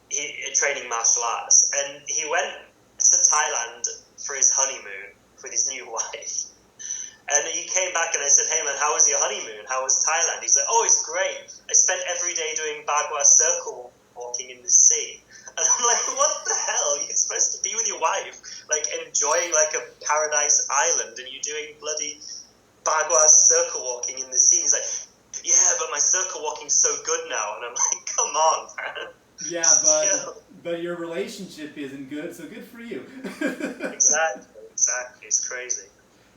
he training martial arts, and he went to Thailand for his honeymoon with his new wife. And he came back and I said, "Hey man, how was your honeymoon? How was Thailand?" He's like, "Oh, it's great. I spent every day doing Bagua circle walking in the sea." And I'm like, "What the hell? You're supposed to be with your wife, like enjoying like a paradise island, and you're doing bloody Bagua circle walking in the sea." He's like, "Yeah, but my circle walking's so good now." And I'm like, "Come on, man." Yeah, but your relationship isn't good, so good for you. Exactly. It's crazy.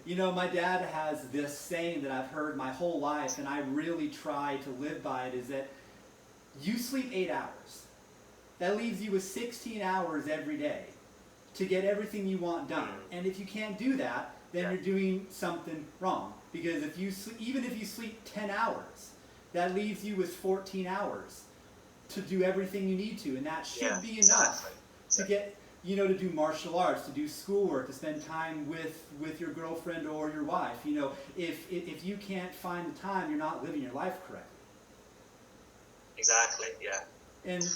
You know, my dad has this saying that I've heard my whole life, and I really try to live by it, is that you sleep 8 hours. That leaves you with 16 hours every day to get everything you want done. And if you can't do that, then you're doing something wrong. Because even if you sleep 10 hours, that leaves you with 14 hours to do everything you need to. And that should be enough to get, you know, to do martial arts, to do schoolwork, to spend time with your girlfriend or your wife. You know, if you can't find the time, you're not living your life correctly. Exactly, yeah. And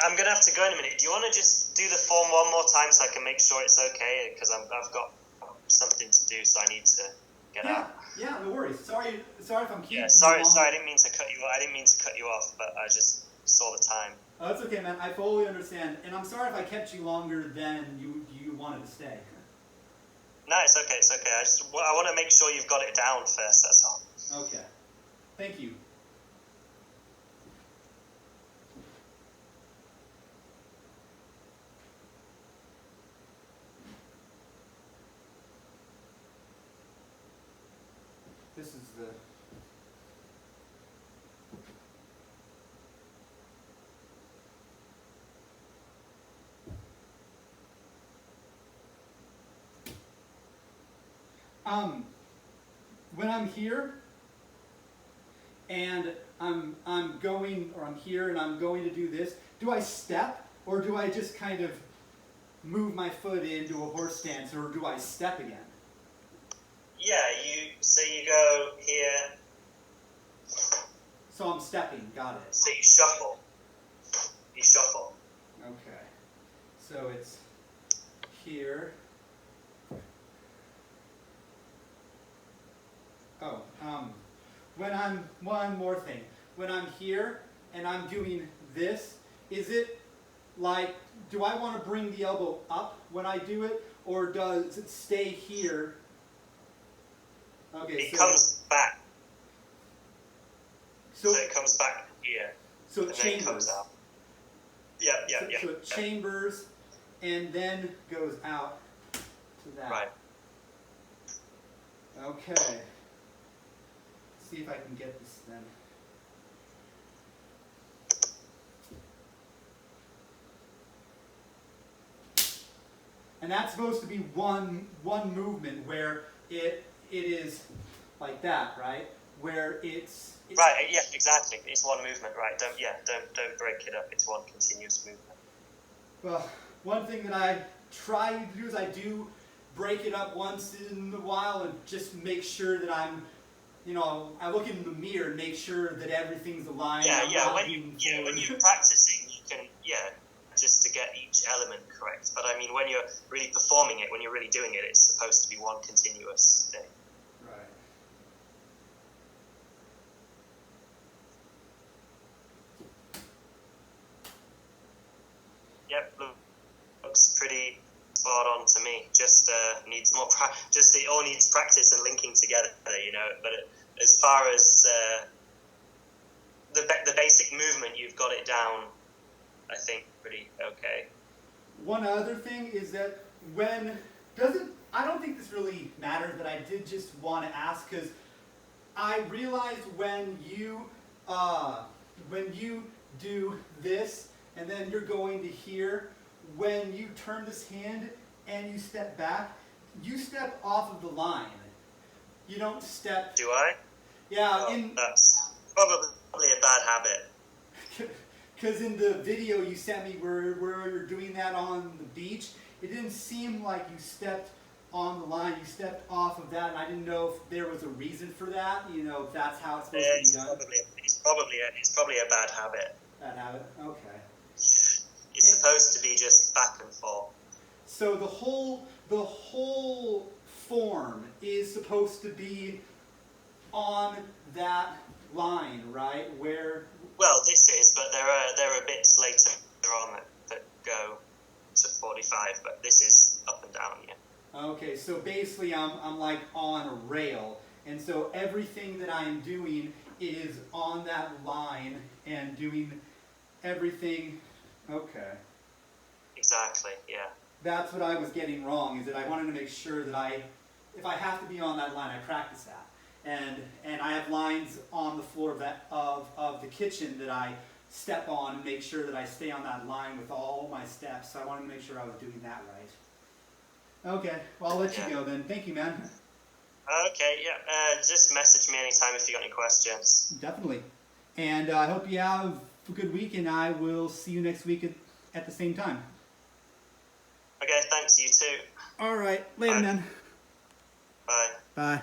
I'm going to have to go in a minute. Do you want to just do the form one more time so I can make sure it's okay? Because I've got something to do, so I need to get out. Yeah, no worries. Sorry if I'm keeping you sorry, long. I didn't mean to cut you off, but I just saw the time. Oh, that's okay, man. I fully understand. And I'm sorry if I kept you longer than you wanted to stay. No, it's okay. It's okay. I want to make sure you've got it down first. That's all. Okay. Thank you. This is the... When I'm here and I'm here and I'm going to do this, do I step or do I just kind of move my foot into a horse stance, or do I step again? Yeah, you go here. So I'm stepping, got it. So you shuffle. You shuffle. Okay. So it's here. Oh, one more thing. When I'm here and I'm doing this, is it like, do I want to bring the elbow up when I do it, or does it stay here? Okay, it comes back. So it comes back here. So and it then it comes out. Yeah. So it chambers and then goes out to that. Right. Okay. See if I can get this then. And that's supposed to be one movement where it is like that, right? Where it's right. Yeah, exactly. It's one movement, right? Don't break it up. It's one continuous movement. Well, one thing that I try to do is I do break it up once in a while and just make sure that I'm, I look in the mirror and make sure that everything's aligned. When you're practicing, you can, just to get each element correct. But I mean, when you're really performing it, when you're really doing it, it's supposed to be one continuous thing. Right. Yep, looks pretty spot on to me. Just needs more it all needs practice and linking together, But as far as the basic movement, you've got it down, I think, pretty okay. One other thing is that I don't think this really matters, but I did just want to ask, because I realized when you do this and then you're going to here, when you turn this hand and you step back, you step off of the line. You don't step... Do I? Yeah. That's probably a bad habit. Because in the video you sent me where you're doing that on the beach, it didn't seem like you stepped on the line. You stepped off of that, and I didn't know if there was a reason for that. If that's how it's supposed to be done. It's probably a bad habit. Bad habit? Okay. It's supposed to be just back and forth. So the whole form is supposed to be on that line, right? Well, this is, but there are bits later on that go to 45, but this is up and down, yeah. Okay, so basically I'm like on a rail, and so everything that I am doing is on that line and doing everything. Okay. Exactly, yeah. That's what I was getting wrong, is that I wanted to make sure that if I have to be on that line, I practice that. And I have lines on the floor of the kitchen that I step on and make sure that I stay on that line with all my steps. So I wanted to make sure I was doing that right. Okay, well, I'll let you go then. Thank you, man. Okay, yeah. Just message me anytime if you got any questions. Definitely. And I hope you have a good week, and I will see you next week at the same time. Okay, thanks. You too. All right. Later, man. Bye. Bye.